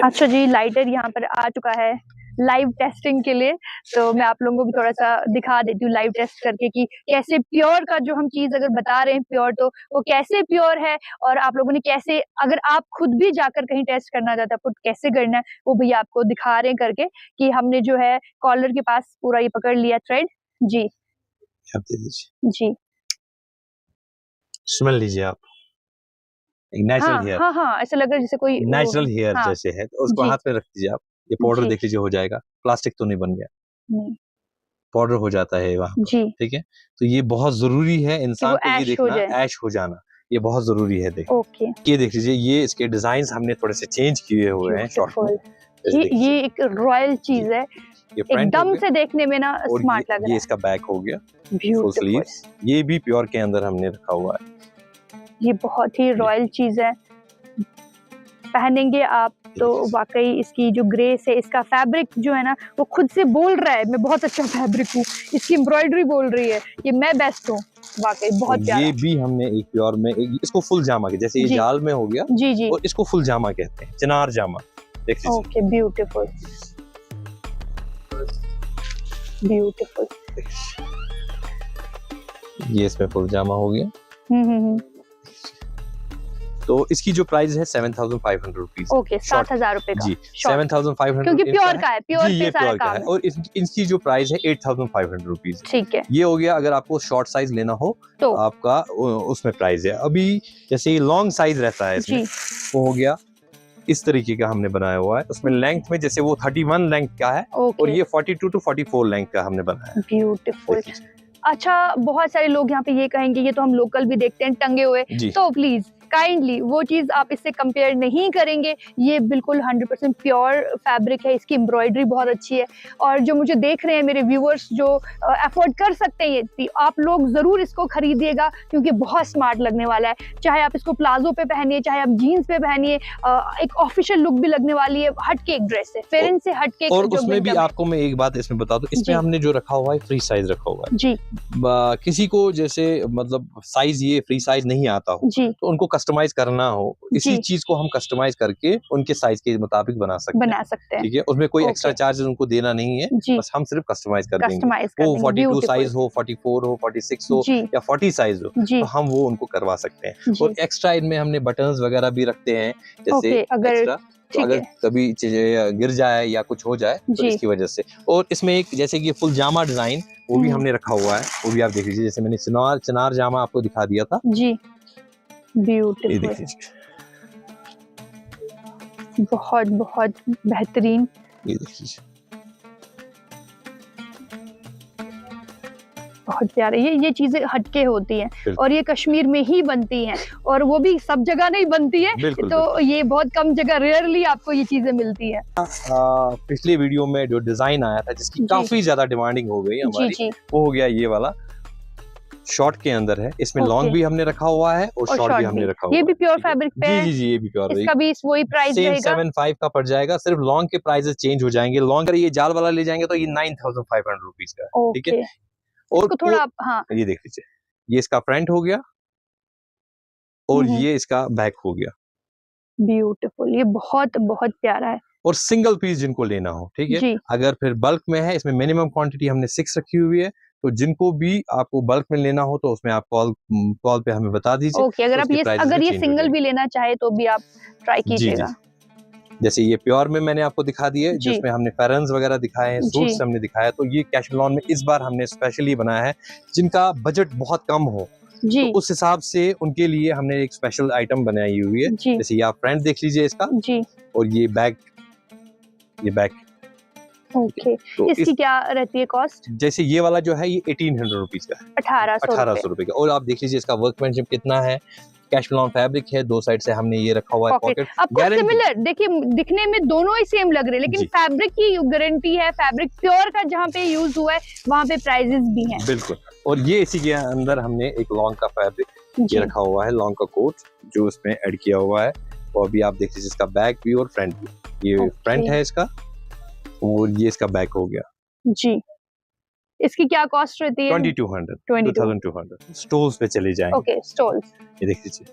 अच्छा जी, लाइटर यहाँ पर आ चुका है लाइव टेस्टिंग के लिए, तो मैं आप लोगों को भी थोड़ा सा दिखा देती हूँ लाइव टेस्ट करके कि कैसे प्योर का जो हम चीज अगर बता रहे हैं प्योर, तो वो कैसे प्योर है, और आप लोगों ने कैसे, अगर आप खुद भी जाकर कहीं टेस्ट करना चाहते हैं आपको कैसे करना है, वो भैया आपको दिखा रहे हैं करके, कि हमने जो है कॉलर के पास पूरा ये पकड़ लिया थ्रेड। जी आप दे दीजिए, जी स्मेल लीजिए आप, एक नेचुरल हाँ हेयर, हाँ हाँ, ऐसा लग रहा है जैसे कोई नेचुरल हेयर हाँ जैसे है, तो उसको जी हाथ में रख दीजिए आप। ये पाउडर जी देख लीजिए हो जाएगा, प्लास्टिक तो नहीं बन गया, नहीं, पाउडर हो जाता है वहां पर, जी ठीक है। तो ये बहुत जरूरी है कि इंसान वो को ये ऐश हो देखना, जाए। ऐश हो जाना, ये बहुत जरूरी है। देख ओके ये देख लीजिए, ये इसके डिजाइन हमने थोड़े से चेंज किए हुए हैं शॉर्ट में, ब्यूटीफुल, जैसे देख ये लीजिए, एक रॉयल जी चीज है, ये फ्रंट हो एकदम गया, से देखने में ना और स्मार्ट लग ये रहा इसका बैक हो गया, है। फुल ब्यूटीफुल, स्लीव्स, ये भी प्योर के अंदर हमने रखा हुआ है। ये बहुत ही रॉयल चीज है, पहनेंगे आप तो वाकई इसकी जो ग्रेस है, इसका फैब्रिक जो है ना वो खुद से बोल रहा है मैं बहुत अच्छा फैब्रिक हूँ, इसकी एम्ब्रॉयडरी बोल रही है कि मैं बेस्ट हूँ, वाकई बहुत और प्यारा। ये भी हमने एक प्योर में इसको फुल जामा के, जैसे ये जी जाल में हो गया, जी जी और इसको फुल जामा कहते हैं, चिनार जामा, देख लीजिए। ओके ब्यूटीफुल ब्यूटीफुल, ये इसमें फुल जामा हो गया। हम्म, तो इसकी जो प्राइस है 7,500 रुपीज। ओके 7,000 रुपए का, जी short, 7,500, क्योंकि प्योर का है, प्योर जी पे ये सारा प्योर का काम है। है। और इसकी जो प्राइस है 8,500 रुपीज। ठीक है, ये हो गया अगर आपको शॉर्ट साइज लेना हो तो आपका उसमें प्राइस है। अभी जैसे ये लॉन्ग साइज रहता है इसमें, जी वो हो गया इस तरीके का हमने बनाया हुआ है, उसमें लेंथ में जैसे वो 31 लेंथ का है, और ओके ये 42 to 44 लेंथ का हमने बनाया है। ब्यूटीफुल। अच्छा बहुत सारे लोग यहाँ पे ये कहेंगे ये तो हम लोकल भी देखते हैं टंगे हुए, जी तो प्लीज काइंडली वो चीज आप इससे कंपेयर नहीं करेंगे, ये बिल्कुल 100% प्योर फैब्रिक है, इसकी एम्ब्रॉयडरी बहुत अच्छी है, और जो मुझे देख रहे हैं मेरे व्यूअर्स जो अफोर्ड कर सकते हैं ये, आप लोग जरूर इसको खरीदिएगा क्योंकि बहुत स्मार्ट लगने वाला है, चाहे आप इसको प्लाजो पे पहनिए, चाहे आप जीन्स पे पहनिए, एक ऑफिशियल लुक भी लगने वाली है, हटके एक ड्रेस है, फेरेंस से हटके। और उसमें भी आपको मैं एक बात इसमें बता दूं, इसमें हमने जो रखा हुआ है फ्री साइज रखा हुआ है जी किसी को जैसे मतलब साइज ये फ्री साइज नहीं आता हो जी तो उनको कस्टमाइज करना हो, इसी जी। चीज को हम कस्टमाइज करके उनके साइज के मुताबिक बना सकते हैं। ठीक है, उसमें कोई एक्स्ट्रा ओके। चार्जेस उनको देना नहीं है, जी, बस हम सिर्फ कस्टमाइज कर देंगे। कस्टमाइज कर वो देंगे, 42 ब्यूटीफुल। साइज हो, 44 हो, 46 हो जी, या 40 साइज हो, जी, तो हम वो उनको करवा सकते हैं। और जी। एक्स्ट्रा इनमें हमने बटन्स वगैरह भी रखते हैं, जैसे ओके, अगर एक्स्ट्रा, तो ठीक अगर है। कभी चीजें गिर जाए या कुछ हो जाए तो जी। इसकी वजह से। और इसमें एक जैसे कि फुल जामा डिजाइन वो भी हुँ। हमने रखा हुआ है, वो भी आप देख लीजिए। जैसे मैंने चिनार जामा आपको दिखा दिया था, जी, ये ब्यूटीफुल। देख लीजिए, बहुत बहुत बेहतरीन। ये देख लीजिए। बहुत प्यारे। ये चीजें हटके होती हैं बिल्कुल। और ये कश्मीर में ही बनती हैं, और वो भी सब जगह नहीं बनती है। बिल्कुल, तो ये बहुत कम जगह, रेयरली आपको ये चीजें मिलती हैं। पिछले वीडियो में जो डिजाइन आया था जिसकी जी। काफी ज्यादा डिमांडिंग हो गई जी, हमारी, जी। वो हो गया ये वाला। शॉर्ट के अंदर है, इसमें ओके। लॉन्ग भी हमने रखा हुआ है और और शॉर्ट भी शॉर्ट हमने भी। रखा हुआ ये है। भी प्योर ठीक है? फैब्रिक पे जी है? जी जी, ये भी प्योर इसका भी वही प्राइस सेम रहेगा? 7.5 का पड़ जाएगा। सिर्फ लॉन्ग के प्राइसेस चेंज हो जाएंगे। लॉन्ग अगर ये जाल वाला ले जाएंगे तो ये 9,500 रुपीज का है। ठीक है, ओके। और इसको थोड़ा आप, हाँ। ये देख लीजिए, ये इसका फ्रंट हो गया और ये इसका बैक हो गया। ब्यूटीफुल। ये बहुत बहुत प्यारा है। और सिंगल पीस जिनको लेना हो, ठीक है, जी। अगर फिर बल्क में है, इसमें मिनिमम क्वांटिटी हमने 6 रखी हुई है, तो जिनको भी आपको बल्क में लेना हो तो उसमें आप कॉल पे हमें बता दीजिए। ओके, अगर तो आप उसके ये प्राइसेस अगर भी ये चेंज हो सिंगल जाएंगे। भी लेना चाहे तो भी आप ट्राई जी जी, कीजिएगा। जैसे ये प्योर में मैंने आपको दिखा दिए, जी। जिसमें हमने फेरन्स वगैरह दिखाए हैं, जी। सूट्स हमने दिखाया। तो ये कैशलॉन में इस बार हमने स्पेशली बनाया है जिनका बजट बहुत कम हो, जी। तो उस हिसाब से उनके लिए हमने एक स्पेशल आइटम बनाई हुई है। जी। जैसे ये आप फ्रंट देख लीजिए इसका, जी। और ये बैक, ये बैक। ओके। तो इसकी क्या रहती है कॉस्ट? जैसे ये वाला जो है ये 1800 रुपीज का है, 1800 1800 रुपए का। और आप देख लीजिए इसका वर्कमैनशिप कितना है। कैशलॉन फैब्रिक है, दो साइड से हमने ये रखा हुआ है पॉकेट। आपको सिमिलर देखिए, दिखने में दोनों ही सेम लग रहे हैं, लेकिन जी। फैब्रिक की गारंटी है। फैब्रिक प्योर का जहाँ पे यूज हुआ है वहाँ पे प्राइजेस भी हैं। बिल्कुल। और ये इसी के अंदर हमने एक लॉन्ग का फैब्रिक ये रखा हुआ है, लॉन्ग का कोट जो इसमें ऐड किया हुआ है। और अभी आप देख लीजिए इसका बैक भी और फ्रंट भी। ये फ्रंट है इसका और ये इसका बैक हो गया। जी। इसकी क्या कॉस्ट रहती है? 2200 स्टोल्स पे चले जाएंगे। Okay, stoles. ये देख लीजिए,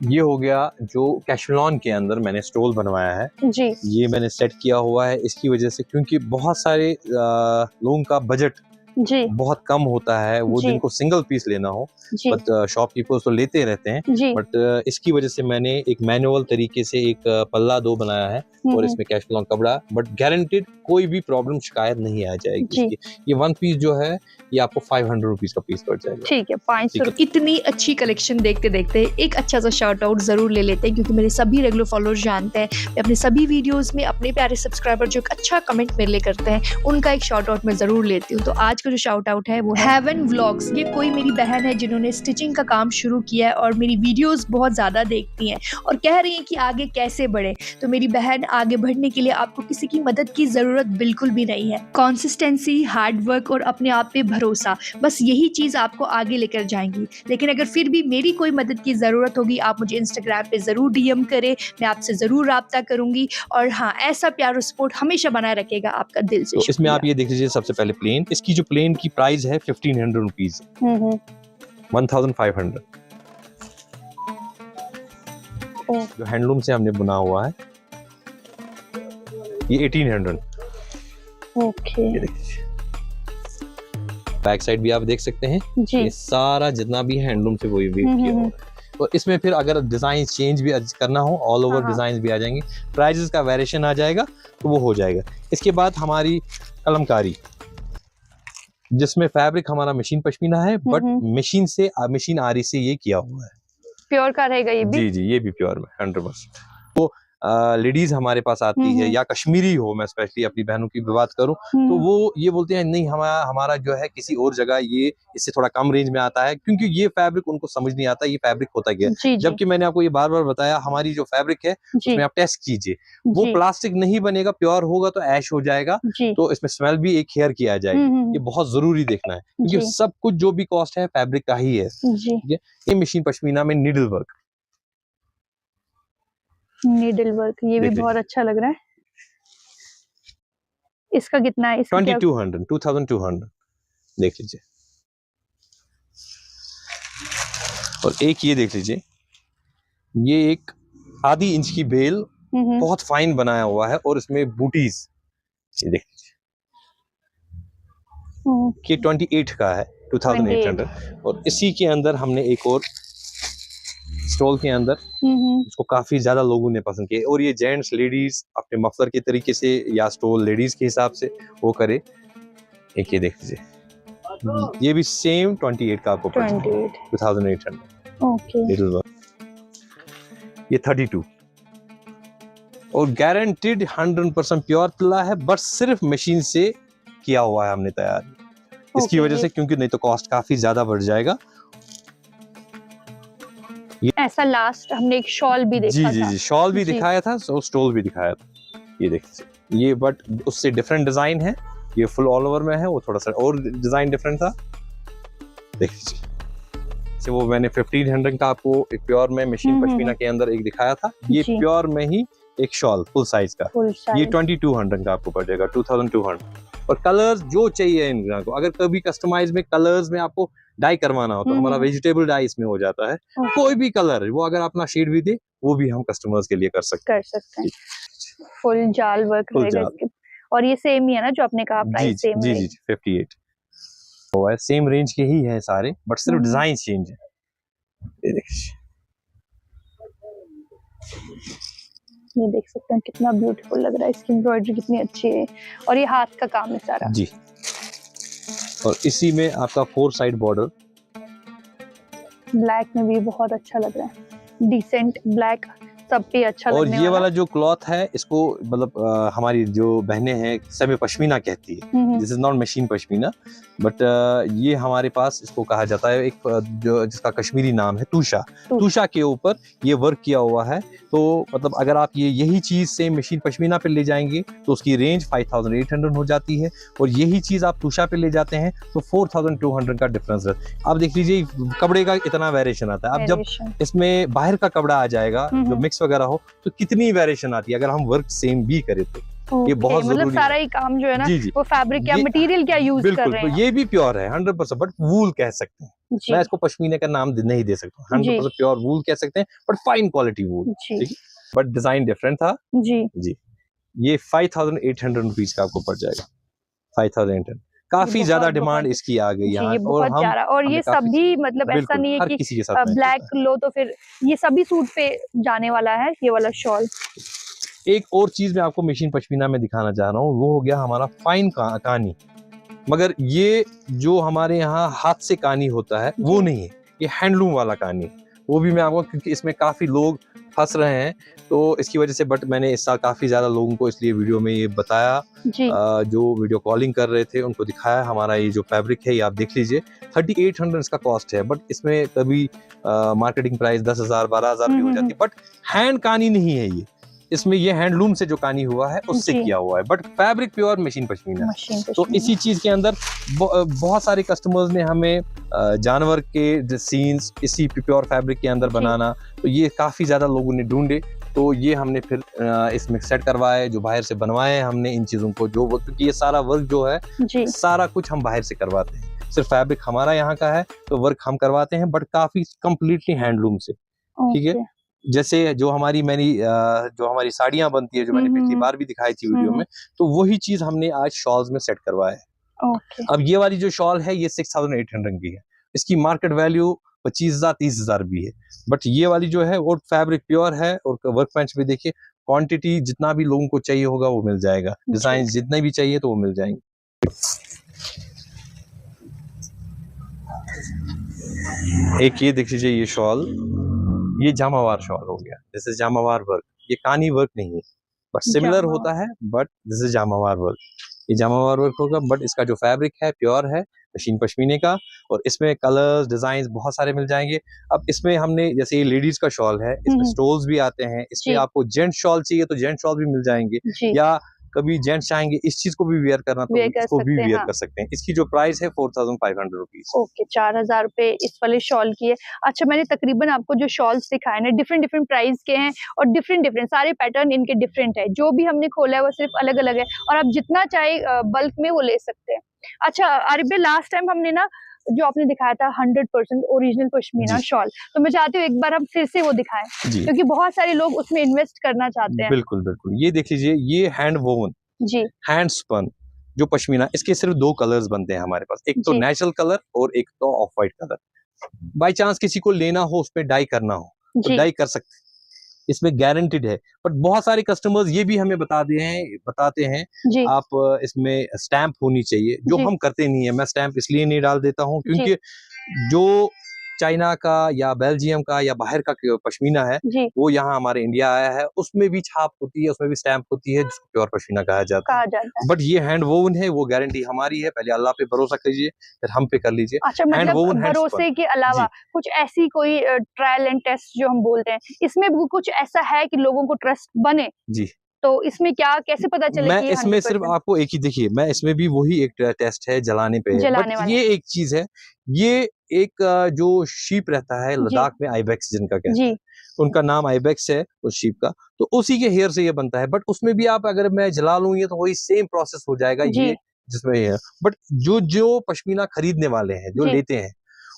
ये हो गया जो कैशलॉन के अंदर मैंने स्टोल बनवाया है। जी। ये मैंने सेट किया हुआ है इसकी वजह से, क्योंकि बहुत सारे लोगों का बजट जी। बहुत कम होता है, वो जी। जिनको सिंगल पीस लेना हो, जी। बट शॉपकीपर्स तो लेते रहते हैं। जी। बट इसकी वजह से मैंने एक मैनुअल तरीके से एक पल्ला 2 बनाया है और इसमें कैशलॉन कपड़ा, बट गारंटेड कोई भी प्रॉब्लम शिकायत नहीं आ जाएगी इसकी। ये 1 पीस जो है ये आपको 500 रुपीज का पीस पड़ जाएगा। ठीक है, 500। इतनी अच्छी कलेक्शन देखते देखते एक अच्छा सा शाउट आउट जरूर ले लेते हैं, क्योंकि मेरे सभी रेगुलर फॉलोअर्स जानते हैं मैं अपने सभी वीडियोस में अपने प्यारे सब्सक्राइबर जो एक अच्छा कमेंट मेरे लिए करते हैं उनका एक शाउट आउट मैं जरूर लेती हूँ। तो आज का जो शाउट आउट है वो हेवन व्लॉग्स। ये कोई मेरी बहन है जिन्होंने स्टिचिंग का काम शुरू किया है और मेरी वीडियोस बहुत ज़्यादा देखती हैं और कह रही हैं कि आगे कैसे बढ़े। तो मेरी बहन, आगे बढ़ने के लिए आपको किसी की मदद की ज़रूरत बिल्कुल भी नहीं है। कंसिस्टेंसी, हार्ड वर्क और अपने आप पे भरोसा, बस यही चीज़ आपको आगे लेकर जाएंगी। लेकिन अगर फिर भी मेरी कोई मदद की ज़रूरत होगी, आप मुझे इंस्टाग्राम पे ज़रूर DM करें, मैं आपसे ज़रूर राब्ता करूँगी। और हाँ, ऐसा प्यार और सपोर्ट हमेशा बनाए रखेगा आपका दिल से। तो इसमें आप ये देख लीजिए, सबसे पहले प्लेन, इसकी जो प्लेन की प्राइस है 1500 रुपीज, 1500। जो हैंडलूम से हमने बुना हुआ है ये 1800। ओके। ये देखिए, बैक साइड भी आप देख सकते हैं। जी। ये सारा जितना भी हैंडलूम से वही वेव किया हुआ है। और इसमें फिर अगर डिजाइन चेंज भी करना हो, ऑल ओवर डिजाइन भी आ जाएंगे, प्राइसेस का वेरिएशन आ जाएगा तो वो हो जाएगा। इसके बाद हमारी कलमकारी, जिसमें फैब्रिक हमारा मशीन पश्मीना है, बट मशीन आरी से ये किया हुआ है। प्योर का रहेगा ये भी? जी जी, ये भी प्योर में 100%। तो लेडीज हमारे पास आती है या कश्मीरी हो, मैं स्पेशली अपनी बहनों की बात करूं, तो वो ये बोलते हैं नहीं, हमारा जो है किसी और जगह ये इससे थोड़ा कम रेंज में आता है, क्योंकि ये फैब्रिक उनको समझ नहीं आता ये फैब्रिक होता क्या है। जबकि मैंने आपको ये बार बार बताया, हमारी जो फैब्रिक है उसमें आप टेस्ट कीजिए, वो प्लास्टिक नहीं बनेगा, प्योर होगा तो ऐश हो जाएगा, तो इसमें स्मेल भी एक हेयर की आ जाएगी। ये बहुत जरूरी देखना है, क्योंकि सब कुछ जो भी कॉस्ट है फैब्रिक का ही है। ठीक है, ये मशीन पश्मीना में नीडल वर्क, नीडल वर्क, ये भी बहुत अच्छा लग रहा है। इसका कितना है? 2200 देख लीजिए। और एक ये देख लीजिए, ये एक आधी इंच की बेल बहुत फाइन बनाया हुआ है और इसमें बूटीज, ये देखिए कि 28 का है, 2800। और इसी के अंदर हमने एक और स्टॉल के अंदर इसको काफी ज्यादा लोगों ने पसंद किया, और ये जेंट्स लेडीज अपने मफलर के तरीके से या स्टॉल लेडीज के हिसाब से वो करे। एक ये देख लीजिए, ये भी सेम 28 का आपको पड़ जाएगा, 2800। ओके, ये 32 और गारंटेड 100% प्योर तिल्ला है, बट सिर्फ मशीन से किया हुआ है हमने तैयार। इसकी वजह से, क्योंकि नहीं तो कॉस्ट काफी ज्यादा बढ़ जाएगा। ऐसा लास्ट हमने एक शॉल भी देखा था। जी, शॉल भी दिखाया था, स्टोल भी दिखाया था। ये देखिए, ये बट उससे डिफरेंट डिजाइन है, ये फुल ऑल ओवर में है, वो थोड़ा सा और डिजाइन डिफरेंट था। देखिए, से वो मैंने 1500 का आपको एक प्योर में मशीन पश्मीना के अंदर एक दिखाया था, ये प्योर में ही एक शॉल फुल साइज का, ये 2200 का आपको पड़ जाएगा, 2200। और कलर्स जो चाहिए इन को, अगर कभी कस्टमाइज में कलर्स में आपको डाई करवाना हो तो हमारा वेजिटेबल डाई इसमें हो जाता है। कोई भी कलर वो अगर अपना शेड भी दे, वो भी हम कस्टमर्स के लिए कर सकते हैं। फुल जाल वर्क रहेगा इसके। और ये सेम ही है ना जो आपने कहा, प्राइस सेम है? जी 58 वो है, सेम रेंज के ही है सारे, बट सिर्फ डिजाइन चेंज है। ये देख सकते हैं कितना ब्यूटीफुल लग रहा है, इसकी एम्ब्रॉयडरी कितनी अच्छी है, और ये हाथ का काम है सारा जी। और इसी में आपका 4 साइड बॉर्डर, ब्लैक में भी बहुत अच्छा लग रहा है, डिसेंट ब्लैक सब पे अच्छा लगने वाला। और ये वाला जो क्लॉथ है, इसको मतलब हमारी जो बहनें हैं सेमी पश्मीना कहती है। This is not machine pashmina, but ये हमारे पास इसको कहा जाता है एक जो जिसका कश्मीरी नाम है तूशा। तूशा के ऊपर ये वर्क किया हुआ है। तो मतलब अगर आप यही चीज से मशीन पश्मीना पे ले जाएंगे तो उसकी रेंज 5800 हो जाती है, और यही चीज आप तूशा पे ले जाते हैं तो 4200 का डिफरेंस है। आप देख लीजिए कपड़े का इतना वेरिएशन आता है। अब जब इसमें बाहर का कपड़ा आ जाएगा जो मिक्स वगैरह हो, तो कितनी वेरिएशन आती है अगर हम वर्क सेम भी करें तो। ये बहुत मतलब जरूरी सारा ही काम जो है ना, वो फैब्रिक क्या मटेरियल क्या यूज कर रहे हैं। ये भी प्योर है 100%, बट वूल कह सकते हैं। मैं इसको पश्मीने का नाम नहीं दे सकता, 100% प्योर वूल कह सकते हैं, but fine quality wool. But design different था जी। ये 5800 रुपीज का आपको पड़ जाएगा, 5800। काफी ज्यादा डिमांड इसकी आ गई यहाँ, और ये सभी मतलब ऐसा नहीं है कि ब्लैक लो तो फिर ये सभी सूट पे जाने वाला है ये वाला शॉल। एक और चीज मैं आपको मशीन पश्मीना में दिखाना चाह रहा हूँ, वो हो गया हमारा फाइन कानी। मगर ये जो हमारे यहाँ हाथ से कानी होता है वो नहीं है, ये हैंडलूम वाला कानी। वो भी मैं आपको, क्योंकि इसमें काफी लोग फंस रहे हैं तो इसकी वजह से, बट मैंने इस साल काफी ज्यादा लोगों को इसलिए वीडियो में ये बताया, जो वीडियो कॉलिंग कर रहे थे उनको दिखाया। हमारा ये जो फैब्रिक है ये आप देख लीजिए, 3800 इसका कॉस्ट है, बट इसमें कभी मार्केटिंग प्राइस 10,000 12,000 भी हो जाती है। बट हैंड कानी नहीं है ये, इसमें ये हैंडलूम से जो कानी हुआ है उससे किया हुआ है, but fabric pure machine pashmina. तो इसी चीज के अंदर बहुत सारे कस्टमर्स ने हमें जानवर के सीन्स इसी प्योर फैब्रिक के अंदर बनाना, तो ये काफी ज्यादा लोगों ने ढूंढे, तो ये हमने फिर इसमें सेट करवाए, जो बाहर से बनवाए हमने इन चीजों को, जो क्योंकि ये सारा वर्क जो है सारा कुछ हम बाहर से करवाते हैं, सिर्फ फैब्रिक हमारा यहाँ का है तो वर्क हम करवाते हैं, बट काफी कंप्लीटली हैंडलूम से। ठीक है, जैसे जो हमारी साड़ियां बनती है, जो मैंने पिछली बार भी दिखाई थी वीडियो में, तो वही चीज हमने आज शॉल्स में सेट करवाया है। अब ये वाली जो शॉल है ये 6800 की है, इसकी मार्केट वैल्यू 25,000 30,000 भी है, बट ये वाली जो है वो फैब्रिक प्योर है, और वर्क बेंच भी देखिए, क्वांटिटी जितना भी लोगों को चाहिए होगा वो मिल जाएगा, डिजाइन जितने भी चाहिए तो वो मिल जाएंगे। एक ये देख लीजिए, ये शॉल, ये जामावार शॉल हो गया, दिस इज जामावार वर्क। ये कानी वर्क नहीं है, बट सिमिलर होता है, but this is Jamawar work. ये जामावार वर्क होगा, बट इसका जो फैब्रिक है प्योर है मशीन पश्मीने का, और इसमें कलर्स डिजाइन बहुत सारे मिल जाएंगे। अब इसमें हमने, जैसे ये लेडीज का शॉल है, इसमें स्टोल्स भी आते हैं, इसमें आपको जेंट्स शॉल चाहिए तो जेंट्स शॉल भी मिल जाएंगे, या कभी जेंट्स चाहेंगे इस चीज को भी वेयर करना तो इसको भी वेयर कर सकते हैं। इसकी जो प्राइस है 4500 रुपीज। ओके, 4000 रुपए इस वाले शॉल की है। अच्छा, मैंने तकरीबन आपको जो शॉल्स दिखाए ना, डिफरेंट प्राइस के हैं, और डिफरेंट सारे पैटर्न इनके डिफरेंट है। जो भी हमने खोला है वो सिर्फ अलग अलग है, और आप जितना चाहे बल्क में वो ले सकते हैं। अच्छा आरिफ भाई, लास्ट टाइम हमने ना जो आपने दिखाया था 100% ओरिजिनल पश्मीना जी। शॉल, तो मैं चाहती हूँ एक बार हम फिर से वो दिखाएं, जी क्योंकि बहुत सारे लोग उसमें इन्वेस्ट करना चाहते हैं। बिल्कुल बिल्कुल, ये देख लीजिए, ये हैंड वोवन, जी हैंड स्पन जो पश्मीना, इसके सिर्फ 2 कलर्स बनते हैं हमारे पास, एक तो जी नेचुरल कलर और एक तो of white colour. By chance किसी को लेना हो, उसमें डाई करना हो तो जी डाई कर सकते हैं, इसमें गारंटीड है। बट बहुत सारे कस्टमर्स ये भी हमें बताते हैं जी आप इसमें स्टैंप होनी चाहिए, जो जी हम करते नहीं है। मैं स्टैंप इसलिए नहीं डाल देता हूँ जी क्योंकि जो चाइना का या बेल्जियम का या बाहर का पश्मीना है, जी वो यहाँ हमारे इंडिया आया है, उसमें भी छाप होती है, उसमें भी स्टैंप होती है, जिसको प्योर पश्मीना कहा जाता है। कहा जाता है। बट ये हैंड वोवन है, वो गारंटी हमारी है। पहले अल्लाह पे भरोसा कीजिए, फिर हम पे कर लीजिए। अच्छा, हैंड मतलब वोवन, हैंड भरोसे स्पन। के अलावा जी कुछ ऐसी कोई ट्रायल एंड टेस्ट जो हम बोलते हैं, इसमें भी कुछ ऐसा है कि लोगों को ट्रस्ट बने? जी, तो इसमें क्या कैसे पता चले मैं कि ये इसमें सिर्फ 100% आपको एक ही देखिए, मैं इसमें भी वही एक टेस्ट है जलाने पे है। बट जलाने वाला ये है? एक चीज है, ये एक जो शीप रहता है जी लद्दाख में, आइबेक्स जिनका कहते जी हैं, उनका नाम आइबेक्स है उस शीप का, तो उसी के हेयर से ये बनता है। बट उसमें भी आप अगर मैं जला लूँ ये, तो वही सेम प्रोसेस हो जाएगा जी ये जिसमें ये है। बट जो जो पश्मीना खरीदने वाले हैं, जो जी लेते हैं,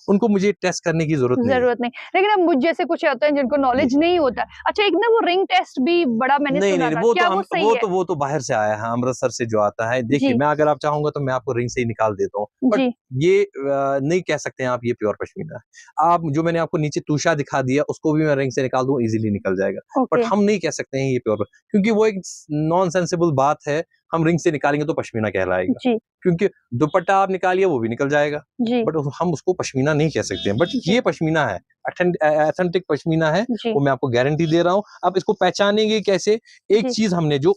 उनको मुझे टेस्ट करने की जरूरत नहीं है। जरूरत नहीं, लेकिन अब मुझ जैसे कुछ होते हैं जिनको जी नॉलेज नहीं होता। अच्छा, एक ना वो रिंग टेस्ट भी बड़ा मैंने नहीं सुना नहीं, था, वो तो क्या हम वो सही है? वो तो बाहर से आया है, अमृतसर से जो आता है। देखिए, जी मैं अगर आप चाहूंगा तो मैं आपको रिंग से ही निकाल देता हूँ, बट जी ये नहीं कह सकते हैं आप ये प्योर पश्मीना है। आप जो मैंने आपको नीचे तूशा दिखा दिया, उसको भी मैं रिंग से निकाल दूं, इजीली निकल जाएगा। बट ओके हम नहीं कह सकते हैं ये प्योर, क्योंकि वो एक नॉन सेंसिबल बात है। हम रिंग से निकालेंगे तो पश्मीना कहलाएगा, जी क्योंकि दुपट्टा आप निकालिए वो भी निकल जाएगा। जी बट हम उसको पश्मीना नहीं कह सकते हैं। बट जी ये पश्मीना है, ऑथेंटिक पश्मीना है, जी वो मैं आपको गारंटी दे रहा हूँ। आप इसको पहचानेंगे कैसे? एक जी चीज हमने जो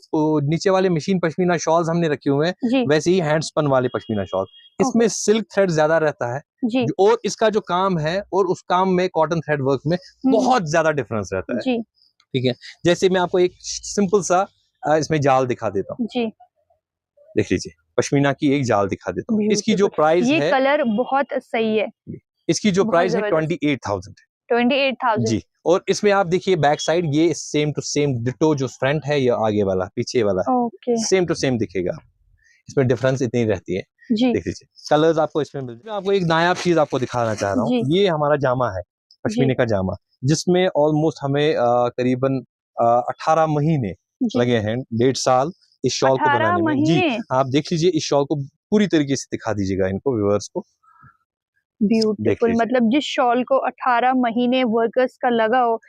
नीचे वाले मशीन पश्मीना शॉल्स हमने रखे हुए हैं, जी वैसे ही हैंड स्पन वाले पश्मीना शॉल, इसमें ओके सिल्क थ्रेड ज्यादा रहता है, जी और इसका जो काम है और उस काम में कॉटन थ्रेड वर्क में बहुत ज्यादा डिफरेंस रहता है। जी ठीक है, जैसे मैं आपको एक सिंपल सा इसमें जाल दिखा देता हूँ, जी देख लीजिए, पश्मीना की एक जाल दिखा देता हूँ। इसकी जो ब्यूटीफुल, प्राइस ये है, कलर बहुत सही है, इसकी जो बहुत प्राइस है जबरदस्त। 28,000 28,000। जी। और इसमें आप देखिए बैक साइड, ये सेम टू सेम डिटो, जो फ्रंट है या आगे वाला पीछे वाला ओके सेम टू सेम दिखेगा। इसमें डिफरेंस इतनी रहती है। जी देख लीजिए, कलर्स आपको इसमें मिल जाए। मैं आपको एक नायाब चीज आपको दिखाना चाह रहा जी हूँ। ये हमारा जामा है, जी पश्मीने का जामा, जिसमें ऑलमोस्ट हमें करीबन 18 महीने जी लगे हैं, 1.5 साल इस शॉल को 18 बनाने में। जी, महीने आप देख लीजिए, इस शॉल को पूरी तरीके से दिखा दीजिएगा इनको, व्यूअर्स को देख ब्यूटीफुल, लीजिए। मतलब जिस शॉल को 18 महीने वर्कर्स का लगा हो,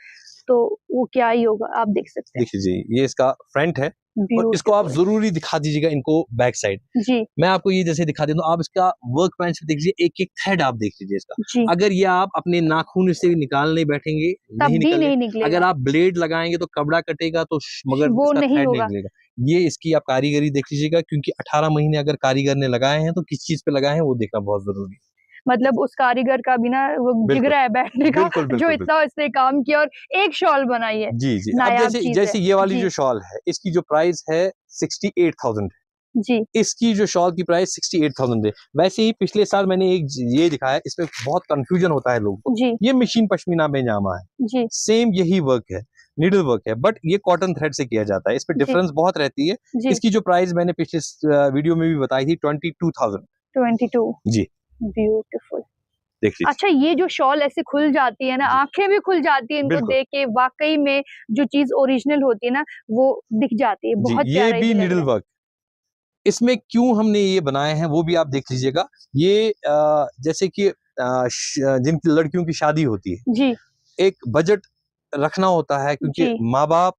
तो वो क्या ही होगा, आप देख सकते हैं। देख लीजिए, ये इसका फ्रंट है, और इसको आप ब्यूटीफुल जरूरी दिखा दीजिएगा इनको बैक साइड। जी मैं आपको ये जैसे दिखा देता हूँ, आप इसका वर्कमैनशिप देख लीजिए, एक एक थ्रेड आप देख लीजिए इसका। जी, अगर ये आप अपने नाखून से निकालने बैठेंगे, तब नहीं भी निकलने। नहीं अगर निकलेगा, आप ब्लेड लगाएंगे तो कपड़ा कटेगा, तो मगर वो इसका नहीं थ्रेड नहीं होगा। निकलेगा। ये इसकी आप कारीगरी देख लीजिएगा, क्योंकि 18 महीने अगर कारीगर ने लगाए हैं, तो किस चीज पे लगाए हैं वो देखना बहुत जरूरी है। मतलब उस कारीगर का भी ना वो बिल्कुल जिगरा है बैठने का, बिल्कुल जो बिल्कुल बिल्कुल। इतना इसने काम किया और एक शॉल बनाई है, जी जी, अब नायाब जैसे चीज है। जैसे ये वाली जी जो शॉल है, इसकी जो प्राइस है 68,000, जी इसकी जो शॉल की प्राइस 68,000 है। वैसे ही पिछले साल मैंने एक ये दिखाया, इसमें बहुत कंफ्यूजन होता है लोगों को। जी ये मशीन पश्मीना में जामा है, जी सेम यही वर्क है, नीडल वर्क है, बट ये कॉटन थ्रेड से किया जाता है। इसमें जी डिफरेंस बहुत रहती है। जी इसकी जो प्राइस मैंने पिछले वीडियो में भी बताई थी, 22,000 22 जी। ब्यूटीफुल। देख लीजिए, अच्छा, ये जो शॉल ऐसे खुल जाती है ना, जी आंखें भी खुल जाती है इनको बिल्कुल देख के, वाकई में जो चीज ओरिजिनल होती है ना, वो दिख जाती है, जी, बहुत ये प्यारा भी ये लग नीडल रहा वर्क। इसमें क्यों हमने ये बनाए हैं वो भी आप देख लीजिएगा। ये जैसे कि जिन लड़कियों की शादी होती है, है। जी एक बजट रखना होता है, क्योंकि जी माँ बाप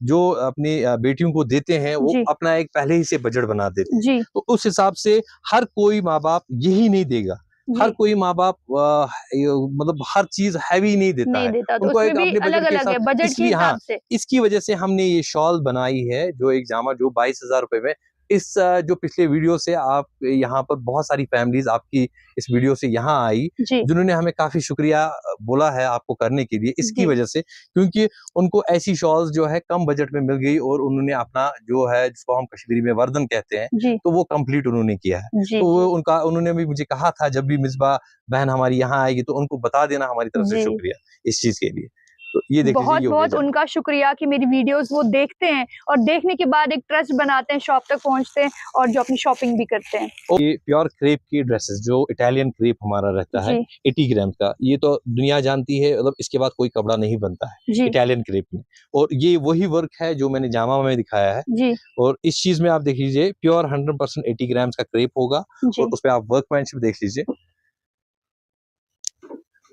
जो अपनी बेटियों को देते हैं, वो जी अपना एक पहले ही से बजट बना देते हैं। जी तो उस हिसाब से हर कोई माँ बाप यही नहीं देगा। हर जी कोई माँ बाप मतलब हर चीज हैवी नहीं देता नहीं है, देता, तो उनको उसमें एक भी अपने अलग बजट के अलग हिसाब। है बजट के इसलिए हाँ, हिसाब से। इसकी वजह से हमने ये शॉल बनाई है, जो एक जामा जो 22,000 रुपए में। इस जो पिछले वीडियो से आप यहाँ पर बहुत सारी फैमिलीज आपकी इस वीडियो से यहाँ आई, जी जिन्होंने हमें काफी शुक्रिया बोला है आपको करने के लिए, इसकी जी वजह से, क्योंकि उनको ऐसी शॉल्स जो है कम बजट में मिल गई, और उन्होंने अपना जो है, जिसको हम कश्मीरी में वर्दन कहते हैं, जी तो वो कंप्लीट उन्होंने किया है। जी तो वो जी उन्होंने भी मुझे कहा था, जब भी मिसबा बहन हमारी यहाँ आएगी तो उनको बता देना हमारी तरफ से जी शुक्रिया इस चीज के लिए। तो ये देख लीजिए, बहुत ये बहुत उनका शुक्रिया कि मेरी वीडियोस वो देखते हैं और देखने के बाद एक ट्रस्ट बनाते हैं, शॉप तक पहुंचते हैं और जो अपनी शॉपिंग भी करते हैं। और ये प्योर क्रेप की ड्रेसेस, जो इटालियन क्रेप हमारा रहता है 80 ग्राम का, ये तो दुनिया जानती है, मतलब इसके बाद कोई कपड़ा नहीं बनता है इटालियन क्रेप में। और ये वही वर्क है जो मैंने जामा में दिखाया है जी। और इस चीज में आप देख लीजिए प्योर 100% 80 ग्राम का क्रेप होगा और उस पर आप वर्कमैनशिप देख लीजिए,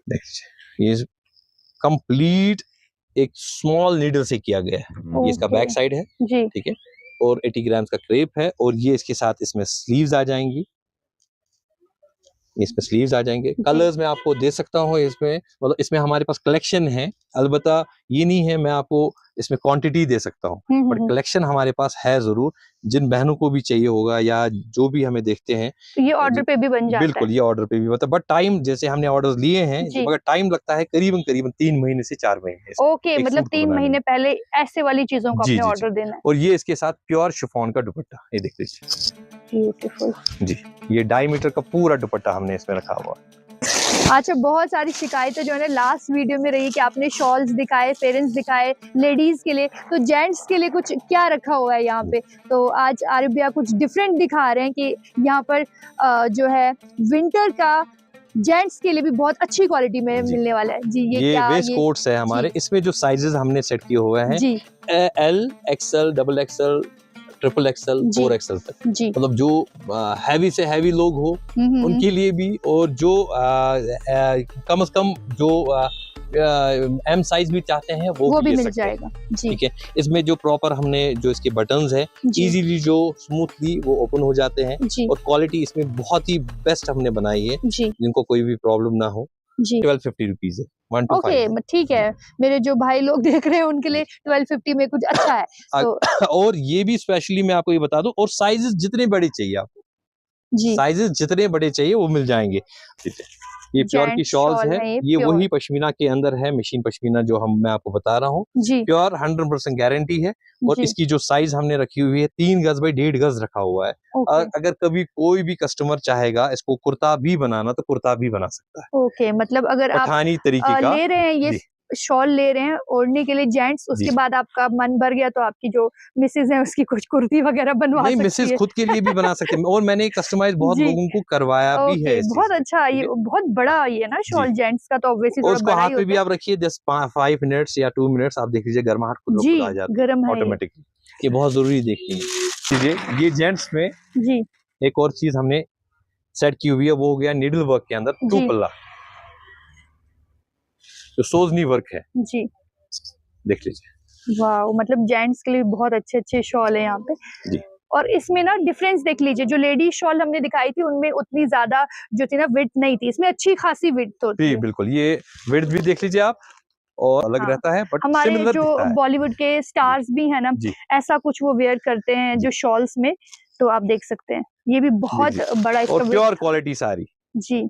देख लीजिए ये कंप्लीट एक स्मॉल नीडल से किया गया है। ये इसका बैक साइड है, ठीक है, और 80 ग्राम का क्रेप है और ये इसके साथ इसमें स्लीव्स आ जाएंगी, इसमें स्लीव्स आ जाएंगे। कलर्स मैं आपको दे सकता हूँ इसमें, मतलब इसमें हमारे पास कलेक्शन है, अलबत्ता ये नहीं है मैं आपको इसमें क्वांटिटी दे सकता हूँ, बट कलेक्शन हमारे पास है जरूर। जिन बहनों को भी चाहिए होगा या जो भी हमें देखते हैं तो ये ऑर्डर पे भी बन जाता है। बिल्कुल, ये ऑर्डर पे भी होता है, बट टाइम जैसे हमने ऑर्डर्स लिए हैं मगर टाइम लगता है करीबन 3 महीने से 4 महीने। ओके, मतलब 3 महीने पहले ऐसे वाली चीजों का आपने ऑर्डर देना है। और ये इसके साथ प्योर शिफॉन का दुपट्टा, ये देख लीजिए, ब्यूटीफुल जी। ये 2.5 मीटर का पूरा दुपट्टा हमने इसमें रखा हुआ है। अच्छा, बहुत सारी शिकायतें जो है ना लास्ट वीडियो में रही कि आपने शॉल्स दिखाए, पेरेंट्स दिखाए लेडीज के लिए, तो जेंट्स के लिए कुछ क्या रखा हुआ है यहाँ पे? तो आज आरिफ भैया कुछ डिफरेंट दिखा रहे हैं कि यहाँ पर जो है विंटर का जेंट्स के लिए भी बहुत अच्छी क्वालिटी में मिलने वाला है जी। ये क्या वेस्ट कोट्स है हमारे, इसमें जो साइजेस हमने सेट किए हुए हैं जी, L, XL, double XL, triple XL, 4XL तक, मतलब जो हैवी से हैवी लोग हो उनके लिए भी, और जो कम से कम जो एम साइज भी चाहते हैं वो भी मिल जाएगा, ठीक है। इसमें जो प्रॉपर हमने जो इसके बटन्स है इजीली जो स्मूथली वो ओपन हो जाते हैं और क्वालिटी इसमें बहुत ही बेस्ट हमने बनाई है, जिनको कोई भी प्रॉब्लम ना हो। 1250 रुपीज है, 1 to 5। ओके, ठीक है, मेरे जो भाई लोग देख रहे हैं उनके लिए 1250 में कुछ अच्छा है तो। और ये भी स्पेशली मैं आपको ये बता दूं, और साइजेस जितने बड़े चाहिए आपको, साइजेस जितने बड़े चाहिए वो मिल जाएंगे, ठीक है। ये प्योर की शॉल्स है, ये वही पश्मीना के अंदर है, मशीन पश्मीना जो मैं आपको बता रहा हूँ, प्योर 100% गारंटी है। और इसकी जो साइज हमने रखी हुई है 3 गज बाई 1.5 गज रखा हुआ है। अगर कभी कोई भी कस्टमर चाहेगा इसको कुर्ता भी बनाना तो कुर्ता भी बना सकता है। ओके, मतलब अगर आप पठानी तरीके का ले रहे हैं ये शॉल ले रहे हैं ओढ़ने के लिए जेंट्स, उसके बाद आपका मन भर गया तो आपकी जो मिसेज है उसकी कुछ कुर्ती वगैरह बनवा सकती है। मिसेज खुद के लिए भी बना सकते हैं और मैंने कस्टमाइज बहुत लोगों को करवाया भी है। बहुत अच्छा, ये बहुत बड़ा ये ना शॉल जेंट्स का, तो ऑब्वियसली उसको हाथ में भी आप रखिए, जस्ट 5 मिनट्स या 2 मिनट्स आप देख लीजिए, गर्माहट खुद आ जाती है ऑटोमेटिकली। ये बहुत जरूरी देखिए। ये जेंट्स में जी एक और चीज हमने सेट की हुई है, वो हो गया नीडल वर्क के अंदर 2 पल्ला जो सोजनी वर्क है जी, देख लीजिए। वाह, मतलब जेंट्स के लिए बहुत अच्छे अच्छे शॉल है यहाँ पे जी। और इसमें ना डिफरेंस देख लीजिए, जो लेडी शॉल हमने दिखाई थी उनमें उतनी ज्यादा जो थी ना विड्थ नहीं थी, इसमें अच्छी खासी विड्थ होती है। बिल्कुल, ये विड्थ भी देख लीजिए आप, और अलग रहता है, बट हमारे जो बॉलीवुड के स्टार्स भी है ना, ऐसा कुछ वो वेयर करते हैं जो शॉल्स में, तो आप देख सकते हैं ये भी बहुत बड़ा और प्योर क्वालिटी सारी जी।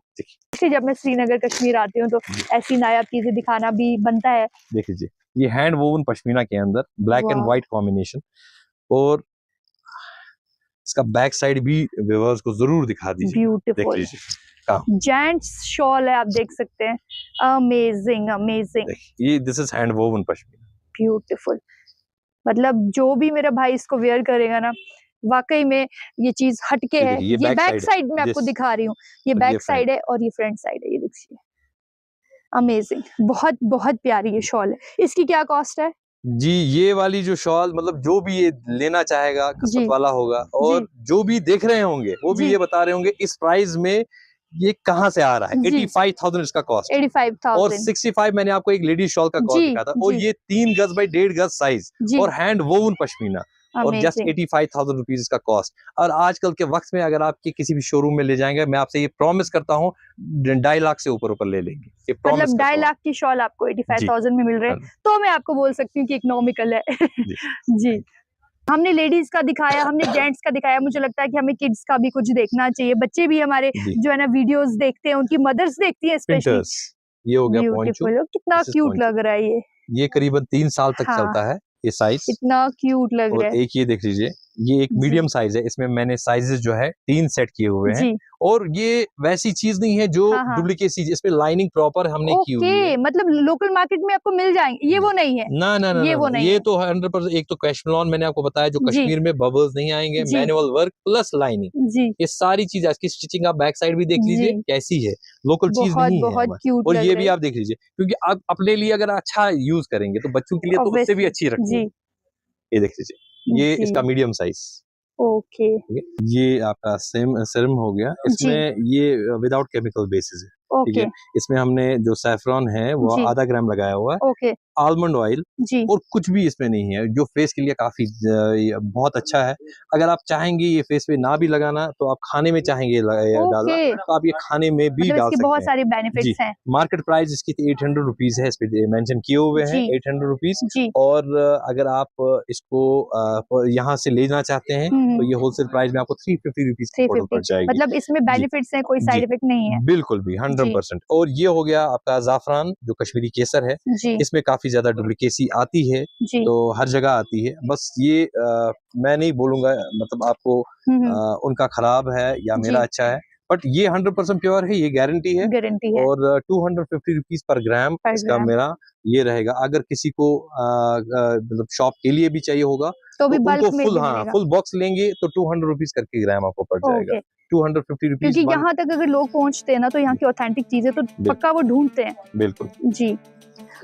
जब मैं श्रीनगर कश्मीर आती हूँ तो ऐसी नायाब चीजें दिखाना भी बनता है। देख लीजिए, ये हैंड वोवन पश्मीना के अंदर ब्लैक एंड व्हाइट कॉम्बिनेशन, और इसका बैक साइड भी व्यूअर्स को जरूर दिखा दीजिए। ब्यूटीफुल जेंट्स शॉल है, आप देख सकते हैं, अमेजिंग अमेजिंग। ये this is hand woven pashmina, beautiful. मतलब जो भी मेरा भाई इसको वेयर करेगा ना, वाकई में ये चीज हटके है। ये बैक साइड में आपको दिखा रही हूँ, ये बैक साइड है और ये फ्रंट साइड है, ये देखिए अमेजिंग, बहुत बहुत प्यारी ये शॉल है। इसकी क्या कॉस्ट है जी? ये वाली जो शॉल, मतलब जो भी ये लेना चाहेगा किस्मत वाला होगा, और जो भी देख रहे होंगे वो भी ये बता रहे होंगे इस प्राइस में ये कहाँ से आ रहा है। 85,000 इसका कॉस्ट, 85,000 और 65 मैंने आपको एक लेडीज शॉल का कॉस्ट दिखा था, और ये 3 गज बाई 1.5 गज साइज और हैंड वोवन पश्मीना, और जस्ट 85,000 रुपीज इसका कॉस्ट। और आजकल के वक्त में अगर आपके किसी भी शोरूम में ले जाएंगे, मैं आपसे ये प्रॉमिस करता हूँ 2.5 लाख से ऊपर ले लेंगे। ये मतलब 2.5 लाख की शॉल आपको 85,000 में मिल रहे हैं, तो मैं आपको बोल सकती हूँ कि इकोनॉमिकल है जी। हमने लेडीज का दिखाया, हमने जेंट्स का दिखाया, मुझे लगता है कि हमें किड्स का भी कुछ देखना चाहिए। बच्चे भी हमारे जो है ना वीडियोस देखते हैं, उनकी मदर्स देखती हैं स्पेशली। ये हो गया पोंचो, कितना क्यूट लग रहा है ये करीबन 3 साल तक चलता है ये साइज, इतना क्यूट लग रहा है। एक ये देख लीजिए, ये एक मीडियम साइज है, इसमें मैंने साइजेस जो है 3 सेट किए हुए हैं। जी और ये वैसी चीज नहीं है जो हाँ, हाँ। डुप्लीकेसी, इसमें लाइनिंग प्रॉपर हमने की हुई है। ओके, मतलब लोकल मार्केट में आपको मिल जाएंगे, ये वो नहीं है। ना ना ना ये ना, वो ना, नहीं ये है। तो 100%। एक तो कैशमेलॉन मैंने आपको बताया जो जी कश्मीर में बबल्स नहीं आएंगे, जी मैनुअल वर्क प्लस लाइनिंग, जी ये सारी चीज, इसकी स्टिचिंग आप बैक साइड भी देख लीजिए जी, कैसी है, लोकल चीज बहुत नहीं है बहुत हमारे। क्यूट और लग ये रहे भी आप देख लीजिए, क्योंकि आप अपने लिए अगर अच्छा यूज करेंगे तो बच्चों के लिए तो उससे भी ऑब्वियसली। अच्छी रखनी है। जी ये देख लीजिए, ये जी इसका मीडियम साइज। ओके ठीक है, ये आपका सेम सिरम हो गया, जी इसमें ये विदाउट केमिकल बेसिस है। ठीक ओके है, इसमें हमने जो सैफरॉन है वो जी 0.5 ग्राम लगाया हुआ है, ओके आलमंड ऑयल, जी और कुछ भी इसमें नहीं है, जो फेस के लिए काफी ये बहुत अच्छा है। अगर आप चाहेंगे ये फेस पे ना भी लगाना तो आप खाने में चाहेंगे डालना, ओके, तो आप ये खाने में भी मतलब डाल इसके सकते बहुत हैं। सारे जी, बेनिफिट्स हैं। मार्केट प्राइस इसकी 800 रुपीज है, इस पे मेंशन किए हुए हैं जी 800 रुपीज। जी और अगर आप इसको यहाँ से लेना चाहते हैं तो ये होलसेल प्राइस में आपको 350 रुपीज की बोतल 350, पड़ जाएगी। मतलब इसमें जी बेनिफिट्स हैं, कोई जी, साइड इफेक्ट नहीं है। बिल्कुल भी जी 100%। और ये हो गया आपका जाफरान जो कश्मीरी केसर है, जी इसमें काफी ज्यादा डुप्लीकेसी आती है, जी तो हर जगह आती है। बस ये मैं नहीं बोलूंगा मतलब आपको हम्म, उनका खराब है या मेरा जी अच्छा है, बट ये 100% प्योर है, ये गारंटी है। गारंटी है और 250 रुपीज पर ग्राम पर इसका ग्राम, मेरा ये रहेगा। अगर किसी को मतलब शॉप के लिए भी चाहिए होगा तो भी तो बल्क उनको में फुल, भी हाँ, मिलेगा। फुल बॉक्स लेंगे तो 200 रुपीज करके ग्राम आपको पड़ जाएगा। ओके, 250 रुपीज क्योंकि वन। यहाँ तक अगर लोग पहुँचते हैं ना तो यहाँ की ऑथेंटिक चीजें तो पक्का वो ढूंढते हैं। बिल्कुल जी।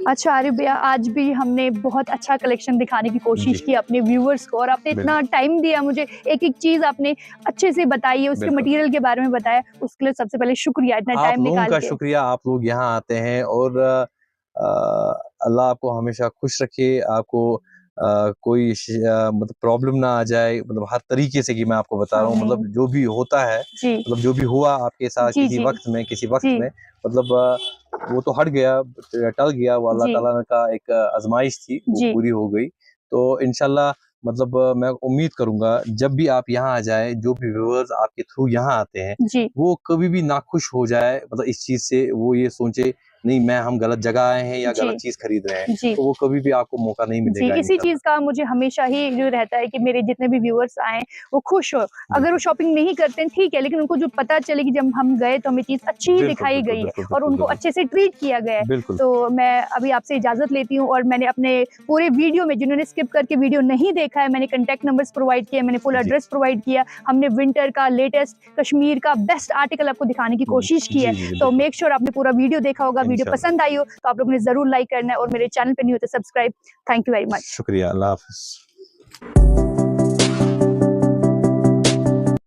अच्छा आरिफ भैया, आज भी हमने बहुत अच्छा कलेक्शन दिखाने की कोशिश जी, की अपने व्यूअर्स को, और आपने इतना टाइम दिया मुझे, एक-एक चीज़ आपने अच्छे से बताई है, उसके बिल्कुल। मटेरियल के बारे में बताया, उसके लिए सबसे पहले शुक्रिया इतना आप टाइम लोगों निकाल का के। शुक्रिया, आप लोग यहाँ आते हैं। और अल्लाह आपको हमेशा खुश रखे, आपको कोई मतलब प्रॉब्लम ना आ जाए, मतलब हर तरीके से, कि मैं आपको बता रहा हूँ, आमीन। मतलब जो भी होता है, जी, मतलब जो भी हुआ आपके साथ जी, जी, किसी वक्त जी, में, मतलब वो तो हट गया, टल गया, वो अल्लाह जी, ताला का एक आजमाइश थी, वो जी, पूरी हो गई। तो इंशाल्लाह मतलब मैं उम्मीद करूंगा जब भी आप यहाँ आ जाए, जो भी व्यूअर्स आपके थ्रू यहाँ आते हैं, जी, वो कभी भी नाखुश हो जाए, मतलब इस चीज से वो ये सोचे नहीं मैं हम गलत जगह आए हैं या जी, गलत चीज खरीद रहे हैं, जी। तो वो कभी भी आपको मौका नहीं जी, मिलेगा इसी इंशाल्लाह। चीज़ का मुझे हमेशा ही जो रहता है कि मेरे जितने भी व्यूअर्स आएँ, वो खुश हो। अगर वो बिल्कुल शॉपिंग नहीं करते हैं, ठीक है, लेकिन उनको जो पता चले कि जब हम गए तो हमें चीज़ अच्छी ही बिल्कुल दिखाई बिल्कुल गई है बिल्कुल और बिल्कुल उनको बिल्कुल अच्छे से ट्रीट किया गया है। बिल्कुल। तो मैं अभी आपसे इजाज़त लेती हूँ, और मैंने अपने पूरे वीडियो में, जिन्होंने स्किप करके वीडियो नहीं देखा है, मैंने कॉन्टैक्ट नंबर्स प्रोवाइड किए, मैंने फुल जी एड्रेस प्रोवाइड किया। हमने विंटर का लेटेस्ट कश्मीर का बेस्ट आर्टिकल आपको दिखाने की कोशिश की है। जी जी तो बिल्कुल, मेक श्योर आपने पूरा वीडियो देखा होगा, वीडियो इंशाल्लाह। पसंद आई हो तो आप लोगों ने ज़रूर लाइक करना है, और मेरे चैनल पे नहीं हो तो subscribe. Thank you very much. शुक्रिया, अल्लाह हाफिज।